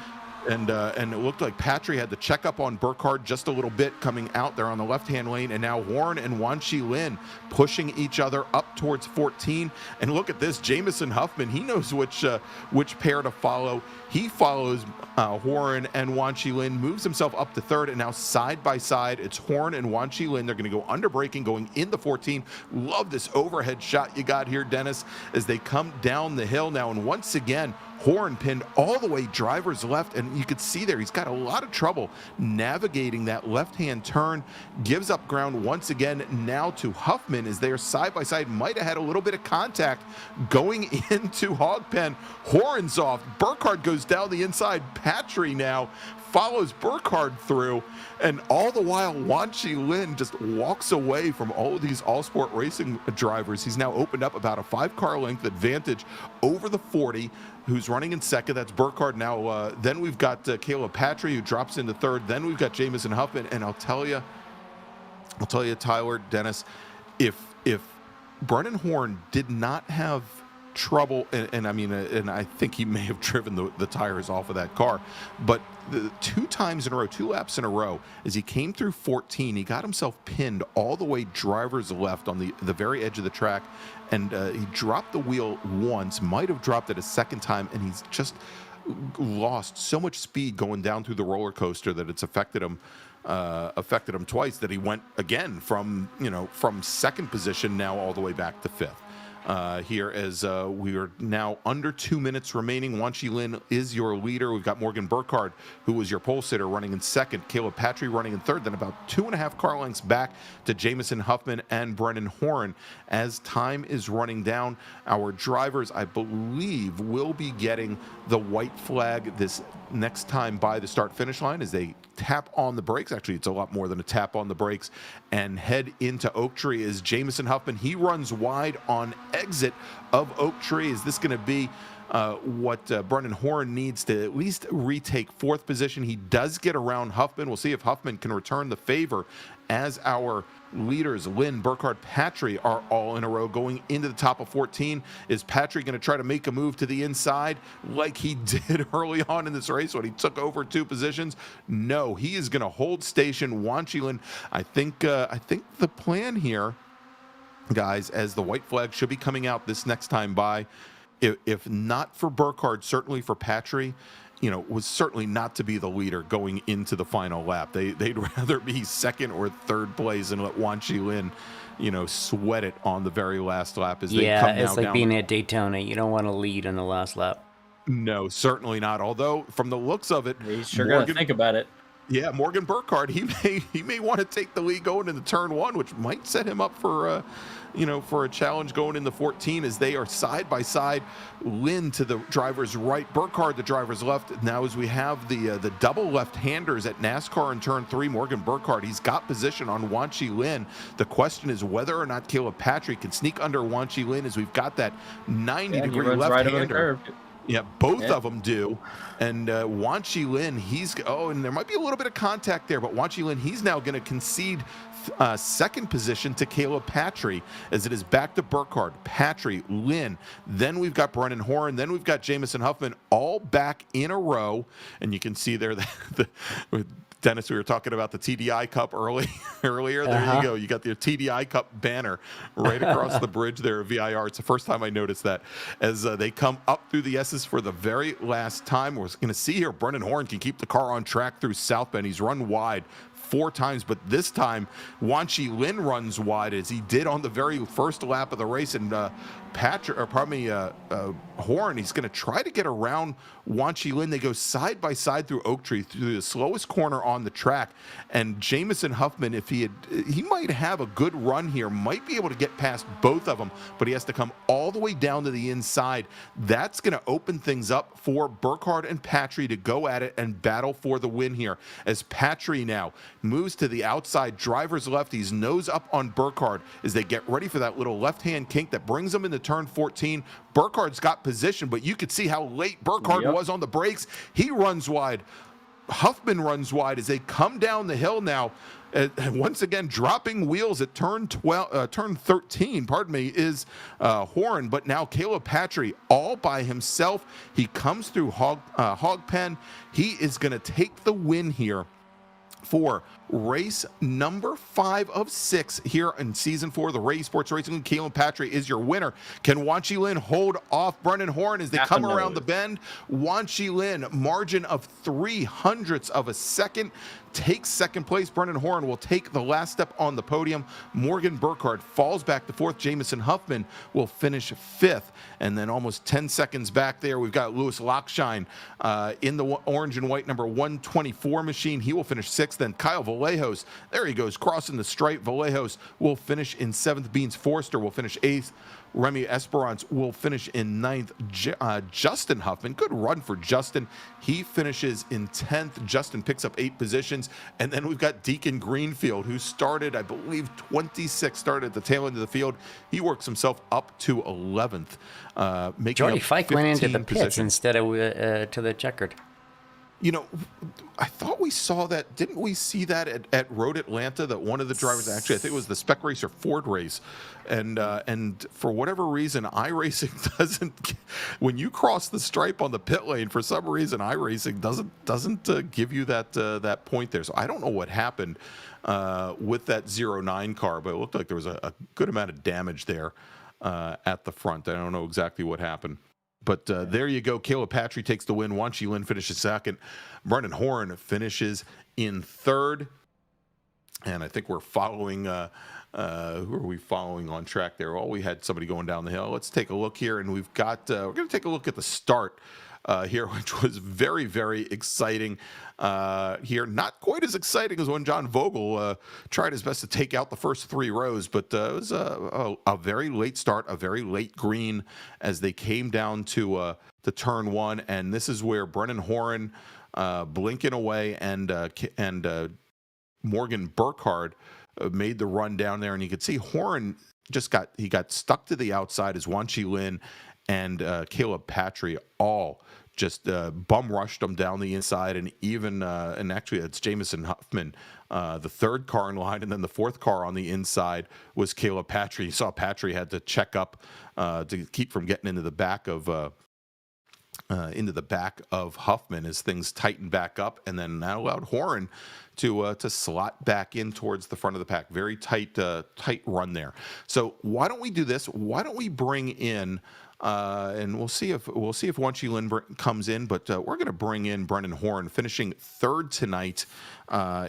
And it looked like Patry had to check up on Burkhardt just a little bit coming out there on the left-hand lane. And now Horn and Wan Chi Lin pushing each other up towards 14. And look at this, Jamison Huffman, he knows which pair to follow. He follows Horn and Wan Chi Lin, moves himself up to 3rd, and now side by side, it's Horn and Wan Chi Lin. They're going to go under braking, going in the 14. Love this overhead shot you got here, Dennis, as they come down the hill now. And once again, Horn pinned all the way driver's left, and you could see there he's got a lot of trouble navigating that left-hand turn. Gives up ground once again now to Huffman as they are side by side. Might have had a little bit of contact going into Hogpen. Horns off. Burkhardt goes down the inside. Patry now follows Burkhardt through, and all the while Wan Chi Lin just walks away from all of these all-sport racing drivers. He's now opened up about a 5-car length advantage over the 40, who's running in 2nd. That's Burkhardt now. Then we've got Caleb Patry, who drops into 3rd. Then we've got Jamison Huffman, and I'll tell you, Tyler, Dennis, if Brennan Horn did not have trouble, and I mean, and I think he may have driven the tires off of that car, but the 2 times in a row, 2 laps in a row, as he came through 14, he got himself pinned all the way driver's left on the very edge of the track, and he dropped the wheel once, might have dropped it a 2nd time, and he's just lost so much speed going down through the roller coaster that it's affected him twice, that he went again from 2nd position now all the way back to 5th. Here as we are now under 2 minutes remaining. Wan Chi Lin is your leader. We've got Morgan Burkhardt, who was your pole sitter, running in 2nd. Caleb Patry running in 3rd. Then about 2.5 car lengths back to Jamison Huffman and Brennan Horn. As time is running down, our drivers, I believe, will be getting the white flag this next time by the start-finish line as they tap on the brakes. Actually, it's a lot more than a tap on the brakes, and head into Oak Tree as Jamison Huffman. He runs wide on exit of Oak Tree. Is this going to be what Brennan Horn needs to at least retake fourth position? He does get around Huffman. We'll see if Huffman can return the favor as our leaders, Lynn, Burkhardt, Patry, are all in a row going into the top of 14. Is Patry going to try to make a move to the inside like he did early on in this race when he took over 2 positions? No, he is going to hold station. Wanchilin, I think the plan here, guys, as the white flag should be coming out this next time by, if not for Burkhardt, certainly for Patry, was certainly not to be the leader going into the final lap. They'd rather be second or third place and let Wan Qilin, sweat it on the very last lap as they come now it's like down. being at Daytona. You don't want to lead in the last lap. No, certainly not. Although from the looks of it, You sure got to think about it. Yeah, Morgan Burkhardt, he may want to take the lead going into turn 1, which might set him up for for a challenge going into 14 as they are side by side. Lynn to the driver's right, Burkhardt the driver's left. Now as we have the double left-handers at NASCAR in turn 3, Morgan Burkhardt, he's got position on Wan Qilin. The question is whether or not Caleb Patry can sneak under Wan Qilin as we've got that 90-degree left-hander. Yeah, both of them do. And Wan Qilin, and there might be a little bit of contact there, but Wan Qilin, he's now going to concede second position to Caleb Patry as it is back to Burkhardt, Patry, Lynn. Then we've got Brennan Horn. Then we've got Jamison Huffman all back in a row. And you can see there Dennis, we were talking about the TDI Cup earlier. There you go. You got the TDI Cup banner right across the bridge there at VIR. It's the first time I noticed that as they come up through the S's for the very last time. We're going to see here Brennan Horn can keep the car on track through South Bend. He's run wide 4 times, but this time Wan Qilin runs wide as he did on the very first lap of the race. And Horn, he's going to try to get around Wan Qilin. They go side by side through Oak Tree, through the slowest corner on the track. And Jamison Huffman, if he might have a good run here, might be able to get past both of them, but he has to come all the way down to the inside. That's going to open things up for Burkhardt and Patry to go at it and battle for the win here. As Patry now moves to the outside, driver's left, he's nose up on Burkhardt as they get ready for that little left-hand kink that brings them into turn 14. Burkhardt's got position, but you could see how late Burkhardt was on the brakes. He runs wide. Huffman runs wide as they come down the hill now. Once again, dropping wheels at turn 13, is Horn, but now Caleb Patry all by himself. He comes through Hog Pen. He is going to take the win here for race number 5 of 6 here in season 4 of the Ray Esports Racing. Caleb Patry is your winner. Can Wan Qilin hold off Brennan Horn as they come around the bend? Wan Qilin, margin of 0.03 of a second, takes second place. Brennan Horn will take the last step on the podium. Morgan Burkhardt falls back to 4th. Jamison Huffman will finish 5th. And then almost 10 seconds back there, we've got Lewis Lockshine in the orange and white number 124 machine. He will finish 6th. Then Kyle Vallejos, there he goes, crossing the stripe. Vallejos will finish in 7th. Beans Forster will finish 8th. Remy Esperance will finish in 9th. Justin Huffman, good run for Justin. He finishes in 10th. Justin picks up 8 positions. And then we've got Deacon Greenfield, who started, I believe, 26, started at the tail end of the field. He works himself up to 11th. Jordy Fike went into the pits positions instead of to the checkered. I thought we saw that. Didn't we see that at Road Atlanta, that one of the drivers, actually, I think it was the Spec Racer Ford race, and for whatever reason, iRacing doesn't, when you cross the stripe on the pit lane, for some reason, iRacing doesn't give you that point there. So I don't know what happened with that 09 car, but it looked like there was a good amount of damage there at the front. I don't know exactly what happened. But there you go. Caleb Patry takes the win. Wan Qilin finishes 2nd. Brennan Horn finishes in 3rd. And I think we're following. Who are we following on track there? Well, we had somebody going down the hill. Let's take a look here. And we've got, we're going to take a look at the start here, which was very, very exciting here. Not quite as exciting as when John Vogel tried his best to take out the first 3 rows, but it was a very late start, a very late green as they came down to turn 1. And this is where Brennan Horn blinking away, and Morgan Burkhardt made the run down there, and you could see Horan got stuck to the outside as Wan Chi Lin and Caleb Patry all just bum rushed him down the inside, and even and actually it's Jamison Huffman, the third car in line, and then the fourth car on the inside was Caleb Patry. You saw Patry had to check up to keep from getting into the back of Huffman as things tightened back up, and then that allowed Horan to slot back in towards the front of the pack. Very tight run there. So why don't we do this? Why don't we bring in and we'll see if Wan Chi Lin comes in, but we're going to bring in Brendan Horan, finishing third tonight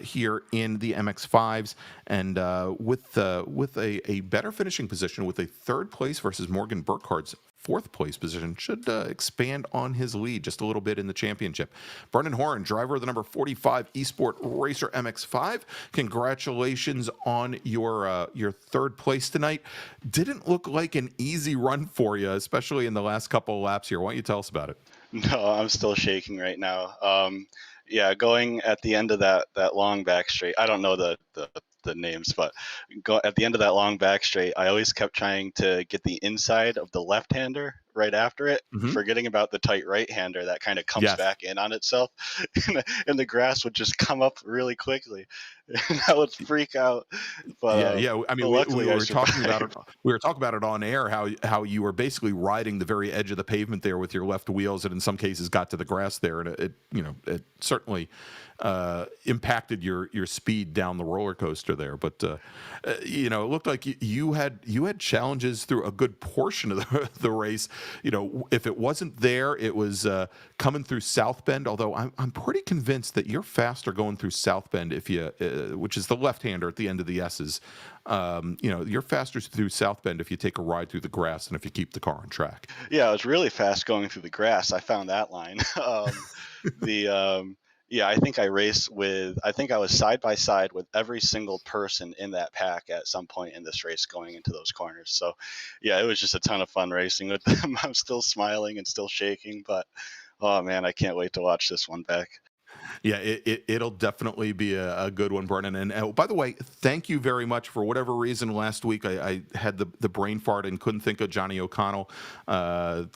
here in the MX5s, and with a better finishing position, with a third place versus Morgan Burkhardt's fourth place position, should expand on his lead just a little bit in the championship. Brendan Horan, driver of the number 45 Esport Racer MX5, congratulations on your third place tonight. Didn't look like an easy run for you, especially in the last couple of laps here. Why don't you tell us about it? No, I'm still shaking right now. Yeah, going at the end of that long back straight, I don't know the names, but at the end of that long back straight, I always kept trying to get the inside of the left-hander right after it, forgetting about the tight right-hander that kind of comes back in on itself, and the grass would just come up really quickly, and I would freak out. But yeah. I mean, we were talking about it. We were talking about it on air. How you were basically riding the very edge of the pavement there with your left wheels, and in some cases got to the grass there, and it certainly impacted your speed down the roller coaster there. But it looked like you had challenges through a good portion of the race. If it wasn't there, it was coming through South Bend. Although I'm pretty convinced that you're faster going through South Bend if you, which is the left-hander at the end of the S's. You're faster through South Bend if you take a ride through the grass and if you keep the car on track. Yeah, I was really fast going through the grass. I found that line. Yeah, I think I was side by side with every single person in that pack at some point in this race going into those corners. So, yeah, it was just a ton of fun racing with them. I'm still smiling and still shaking, but oh man, I can't wait to watch this one back. Yeah, it'll definitely be a good one, Brennan. And by the way, thank you very much. For whatever reason, last week I had the brain fart and couldn't think of Johnny O'Connell,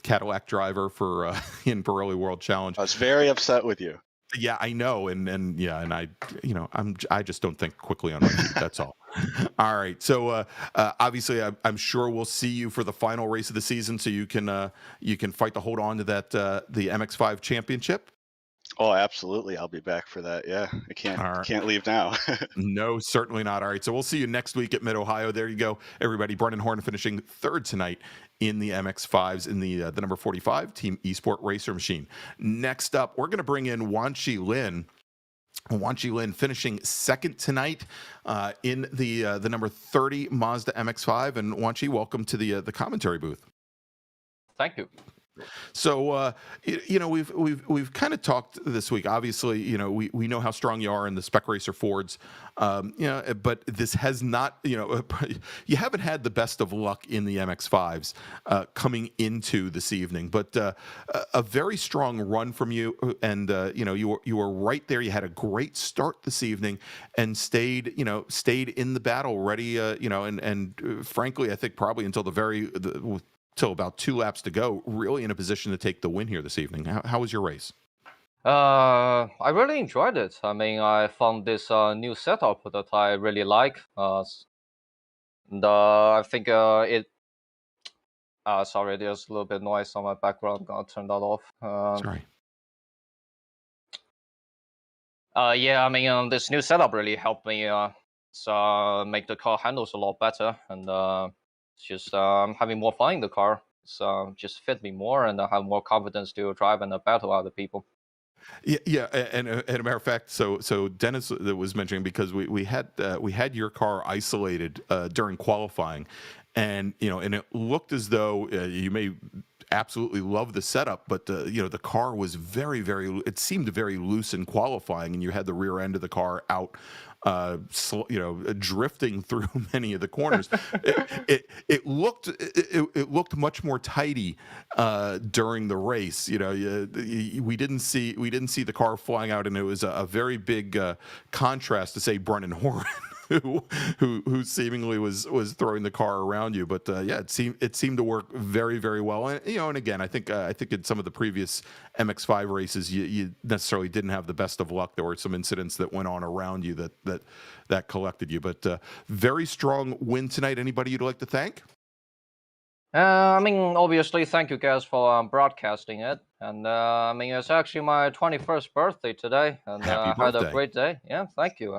Cadillac driver for in Pirelli World Challenge. I was very upset with you. Yeah, I know, and I just don't think quickly on my feet. That's all. All right, so obviously, I'm sure we'll see you for the final race of the season, so you can fight to hold on to that the MX5 championship. Oh, absolutely. I'll be back for that. Yeah, I can't leave now. No, certainly not. All right, so we'll see you next week at Mid-Ohio. There you go, everybody. Brendan Horan finishing third tonight in the MX5s in the number 45 Team Esport Racer Machine. Next up, we're going to bring in Wan Chi Lin. Wan Chi Lin finishing second tonight in the number 30 Mazda MX5. And Wan Chi, welcome to the commentary booth. Thank you. So we've kind of talked this week. Obviously, we know how strong you are in the Spec Racer Fords. But this has not, you haven't had the best of luck in the MX5s coming into this evening. But a very strong run from you, and you were right there. You had a great start this evening, and stayed in the battle, ready. And frankly, I think probably until till about 2 laps to go, really in a position to take the win here this evening. How was your race? I really enjoyed it. I mean, I found this new setup that I really like. And I think it. Sorry, there's a little bit of noise on my background. I'm gonna turn that off. Sorry. Yeah, I mean, this new setup really helped me make the car handles a lot better, and just having more fun in the car. So just fit me more, and I have more confidence to drive and battle other people. Yeah, and a matter of fact, so Dennis was mentioning, because we had your car isolated during qualifying, and and it looked as though you may absolutely loved the setup, but the car was very, very. It seemed very loose in qualifying, and you had the rear end of the car out, drifting through many of the corners. It looked much more tidy during the race. We didn't see the car flying out, and it was a very big contrast to say Brennan Horan. Who seemingly was throwing the car around you, but it seemed to work very, very well. And again, I think in some of the previous MX5 races, you necessarily didn't have the best of luck. There were some incidents that went on around you that collected you. But very strong win tonight. Anybody you'd like to thank? Obviously, thank you guys for broadcasting it. And it's actually my 21st birthday today, and I had a great day. Yeah, thank you.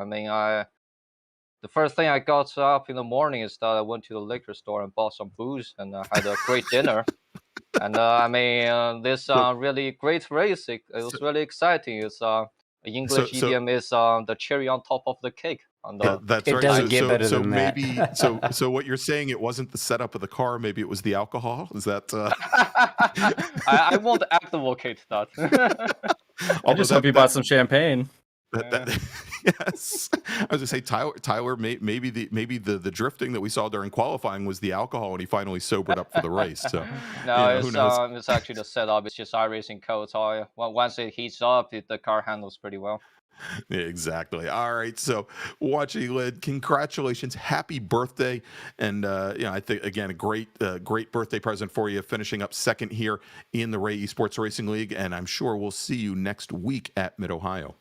The first thing I got up in the morning is that I went to the liquor store and bought some booze, and had a great dinner. And this really great race. It was really exciting. It's English idiom is the cherry on top of the cake. That's it right. doesn't get better than maybe, that. So what you're saying, it wasn't the setup of the car, maybe it was the alcohol? Is that I won't advocate that. I just hope you bought some champagne. Yes, I was gonna say Tyler. Maybe the drifting that we saw during qualifying was the alcohol, and he finally sobered up for the race. So no, it's actually the setup. It's just iRacing code. So once it heats up, the car handles pretty well. Yeah, exactly. All right. So, watching Lid, congratulations, happy birthday, and I think again a great birthday present for you, finishing up second here in the Ray Esports Racing League, and I'm sure we'll see you next week at Mid Ohio.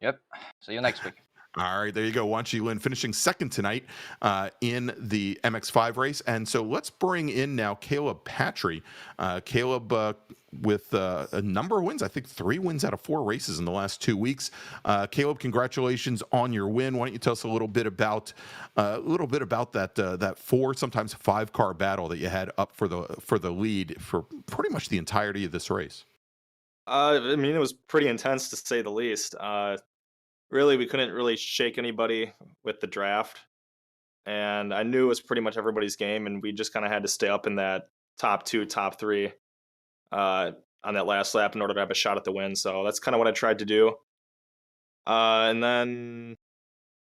Yep. See you next week. All right, there you go. Wanchi Lin finishing second tonight in the MX5 race. And so let's bring in now Caleb Patry. Caleb with a number of wins, I think 3 wins out of 4 races in the last 2 weeks. Caleb, congratulations on your win. Why don't you tell us a little bit about that 4, sometimes 5 car battle that you had up for the lead for pretty much the entirety of this race? It was pretty intense to say the least. Really, we couldn't really shake anybody with the draft, and I knew it was pretty much everybody's game, and we just kind of had to stay up in that top 2, top 3 on that last lap in order to have a shot at the win. So that's kind of what I tried to do. And then,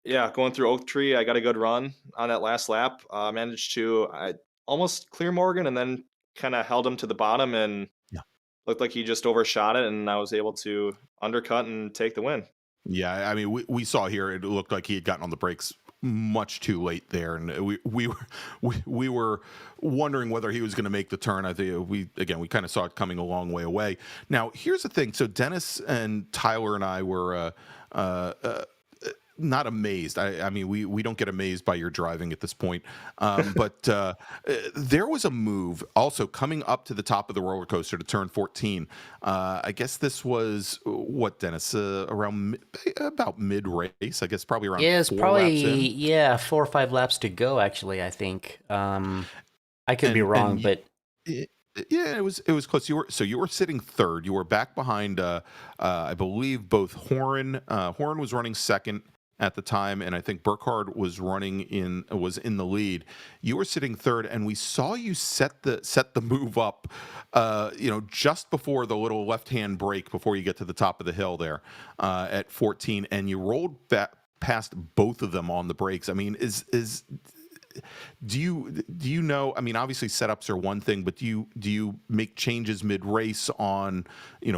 going through Oak Tree, I got a good run on that last lap. Managed to almost clear Morgan, and then kind of held him to the bottom, and looked like he just overshot it, and I was able to undercut and take the win. Yeah, we saw here it looked like he had gotten on the brakes much too late there, and we were wondering whether he was going to make the turn. I think we kind of saw it coming a long way away. Now here's the thing: so Dennis and Tyler and I were not amazed. We don't get amazed by your driving at this point, but there was a move also coming up to the top of the roller coaster to turn 14. I guess this was what, Dennis, about mid race. I guess probably around 4 laps in. 4 or 5 laps to go. Actually, I think I could be wrong, but. Yeah, it was close. You were sitting third. You were back behind, I believe, both Horan. Horan was running second at the time, and I think Burkhardt was in the lead. You were sitting third, and we saw you set the move up, just before the little left-hand brake before you get to the top of the hill there at 14, and you rolled back past both of them on the brakes. Do you know? Obviously setups are one thing, but do you make changes mid race on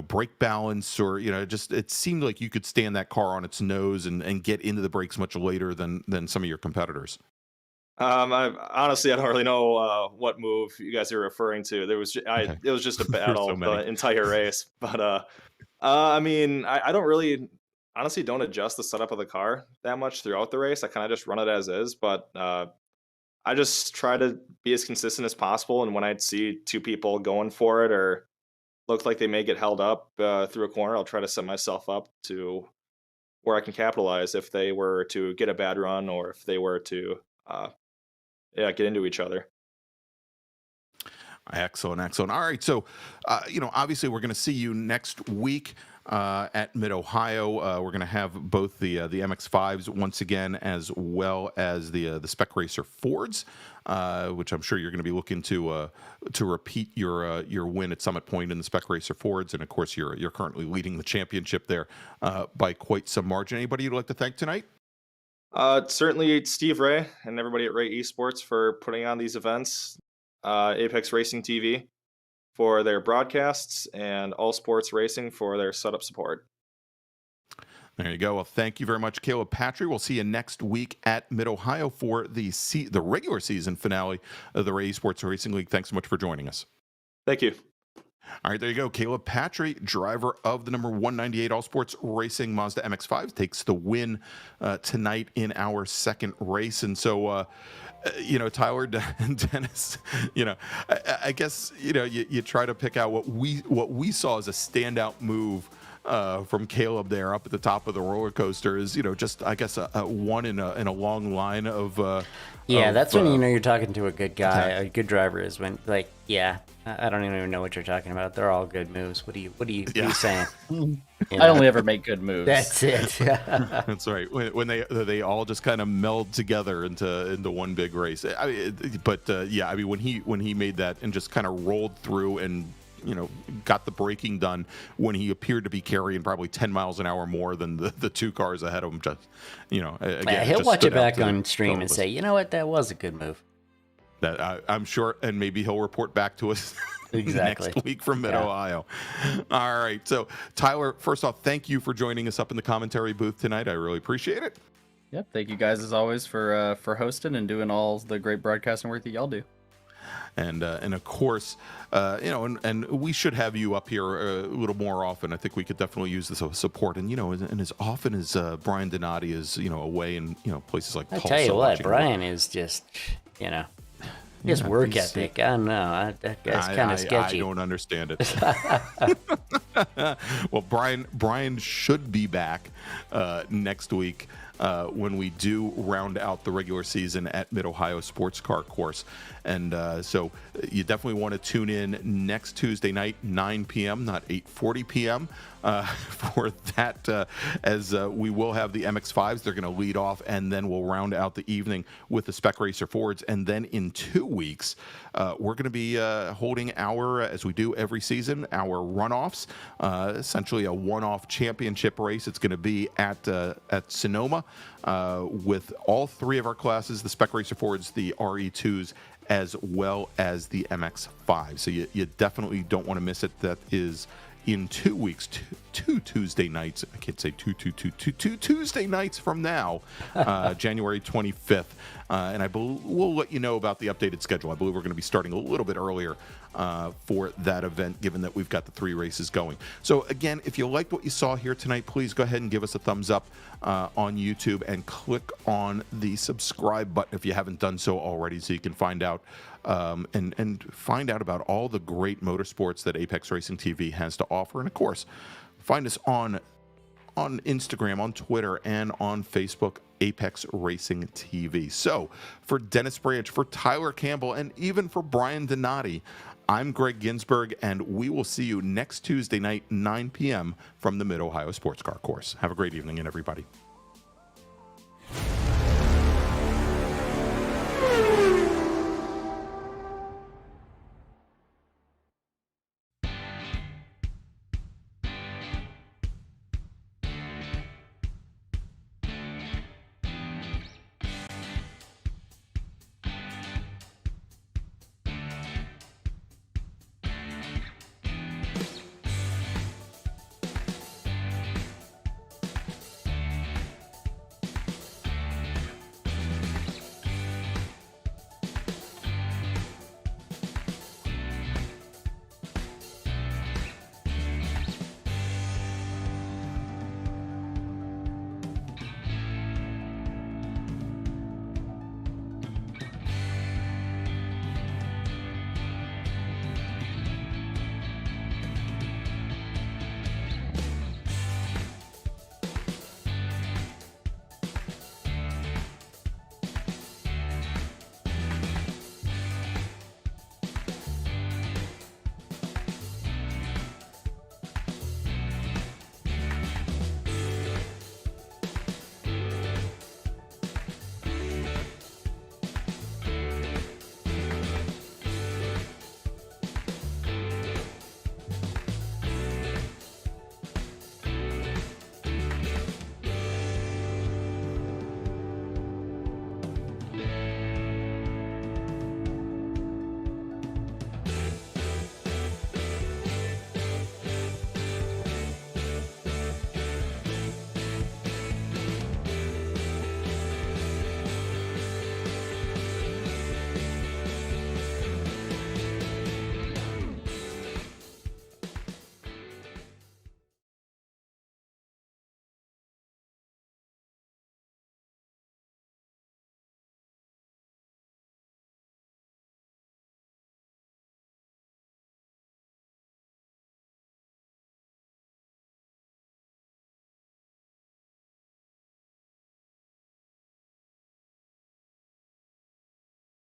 brake balance, or it seemed like you could stand that car on its nose and get into the brakes much later than some of your competitors? I don't really know what move you guys are referring to. It was just a battle the entire race, but I don't really honestly don't adjust the setup of the car that much throughout the race. I kind of just run it as is, but I just try to be as consistent as possible, and when I'd see 2 people going for it or look like they may get held up through a corner, I'll try to set myself up to where I can capitalize if they were to get a bad run or if they were to get into each other. Excellent, excellent. All right, so obviously we're going to see you next week at Mid Ohio. We're going to have both the MX5s once again, as well as the Spec Racer Fords, which I'm sure you're going to be looking to repeat your win at Summit Point in the Spec Racer Fords, and of course you're currently leading the championship there by quite some margin. Anybody you'd like to thank tonight? Certainly Steve Ray and everybody at Ray Esports for putting on these events. Apex Racing TV for their broadcasts, and All Sports Racing for their setup support. There you go. Well, thank you very much, Caleb Patry. We'll see you next week at Mid Ohio for the regular season finale of the Ray Esports Racing League. Thanks so much for joining us. Thank you. All right, there you go. Caleb Patry, driver of the number 198 All Sports Racing Mazda MX-5, takes the win tonight in our second race. And so, Tyler and Dennis, I guess, you try to pick out what we saw as a standout move from Caleb there up at the top of the roller coaster is, just, I guess, a one in a long line of. That's when you're talking to a good guy, a good driver is when, I don't even know what you're talking about. They're all good moves. What are you saying? I only ever make good moves. That's it. That's right. When they all just kind of meld together into one big race. When he made that and just kind of rolled through and got the braking done when he appeared to be carrying probably 10 miles an hour more than the two cars ahead of him. Just again, he'll watch it back on stream and say, you know what, that was a good move. That I'm sure, and maybe he'll report back to us next week from Mid Ohio. All right. So, Tyler, first off, thank you for joining us up in the commentary booth tonight. I really appreciate it. Yep. Thank you guys as always for hosting and doing all the great broadcasting work that y'all do. And of course, and we should have you up here a little more often. I think we could definitely use this support. And and as often as Brian Donati is away in places like Tulsa. I tell you what, Brian is just his work ethic. I don't know. That guy's kind of sketchy. I don't understand it. Well, Brian should be back next week when we do round out the regular season at Mid Ohio Sports Car Course. And so you definitely want to tune in next Tuesday night, 9 p.m., not 8:40 p.m. For that, as we will have the MX-5s. They're going to lead off, and then we'll round out the evening with the Spec Racer Fords. And then in 2 weeks, we're going to be holding as we do every season, our runoffs, essentially a one-off championship race. It's going to be at Sonoma with all three of our classes, the Spec Racer Fords, the RE2s, as well as the MX-5. So you definitely don't want to miss it. That is in 2 weeks, two Tuesday nights. I can't say two Tuesday nights from now, January 25th. And we'll let you know about the updated schedule. I believe we're going to be starting a little bit earlier for that event, given that we've got the 3 races going. So again, if you liked what you saw here tonight, please go ahead and give us a thumbs up on YouTube and click on the subscribe button if you haven't done so already, so you can find out and find out about all the great motorsports that Apex Racing TV has to offer. And of course, find us on Instagram, on Twitter, and on Facebook, Apex Racing TV. So for Dennis Branch, for Tyler Campbell, and even for Brian Donati, I'm Greg Ginsburg, and we will see you next Tuesday night, 9 p.m. from the Mid Ohio Sports Car Course. Have a great evening, everybody.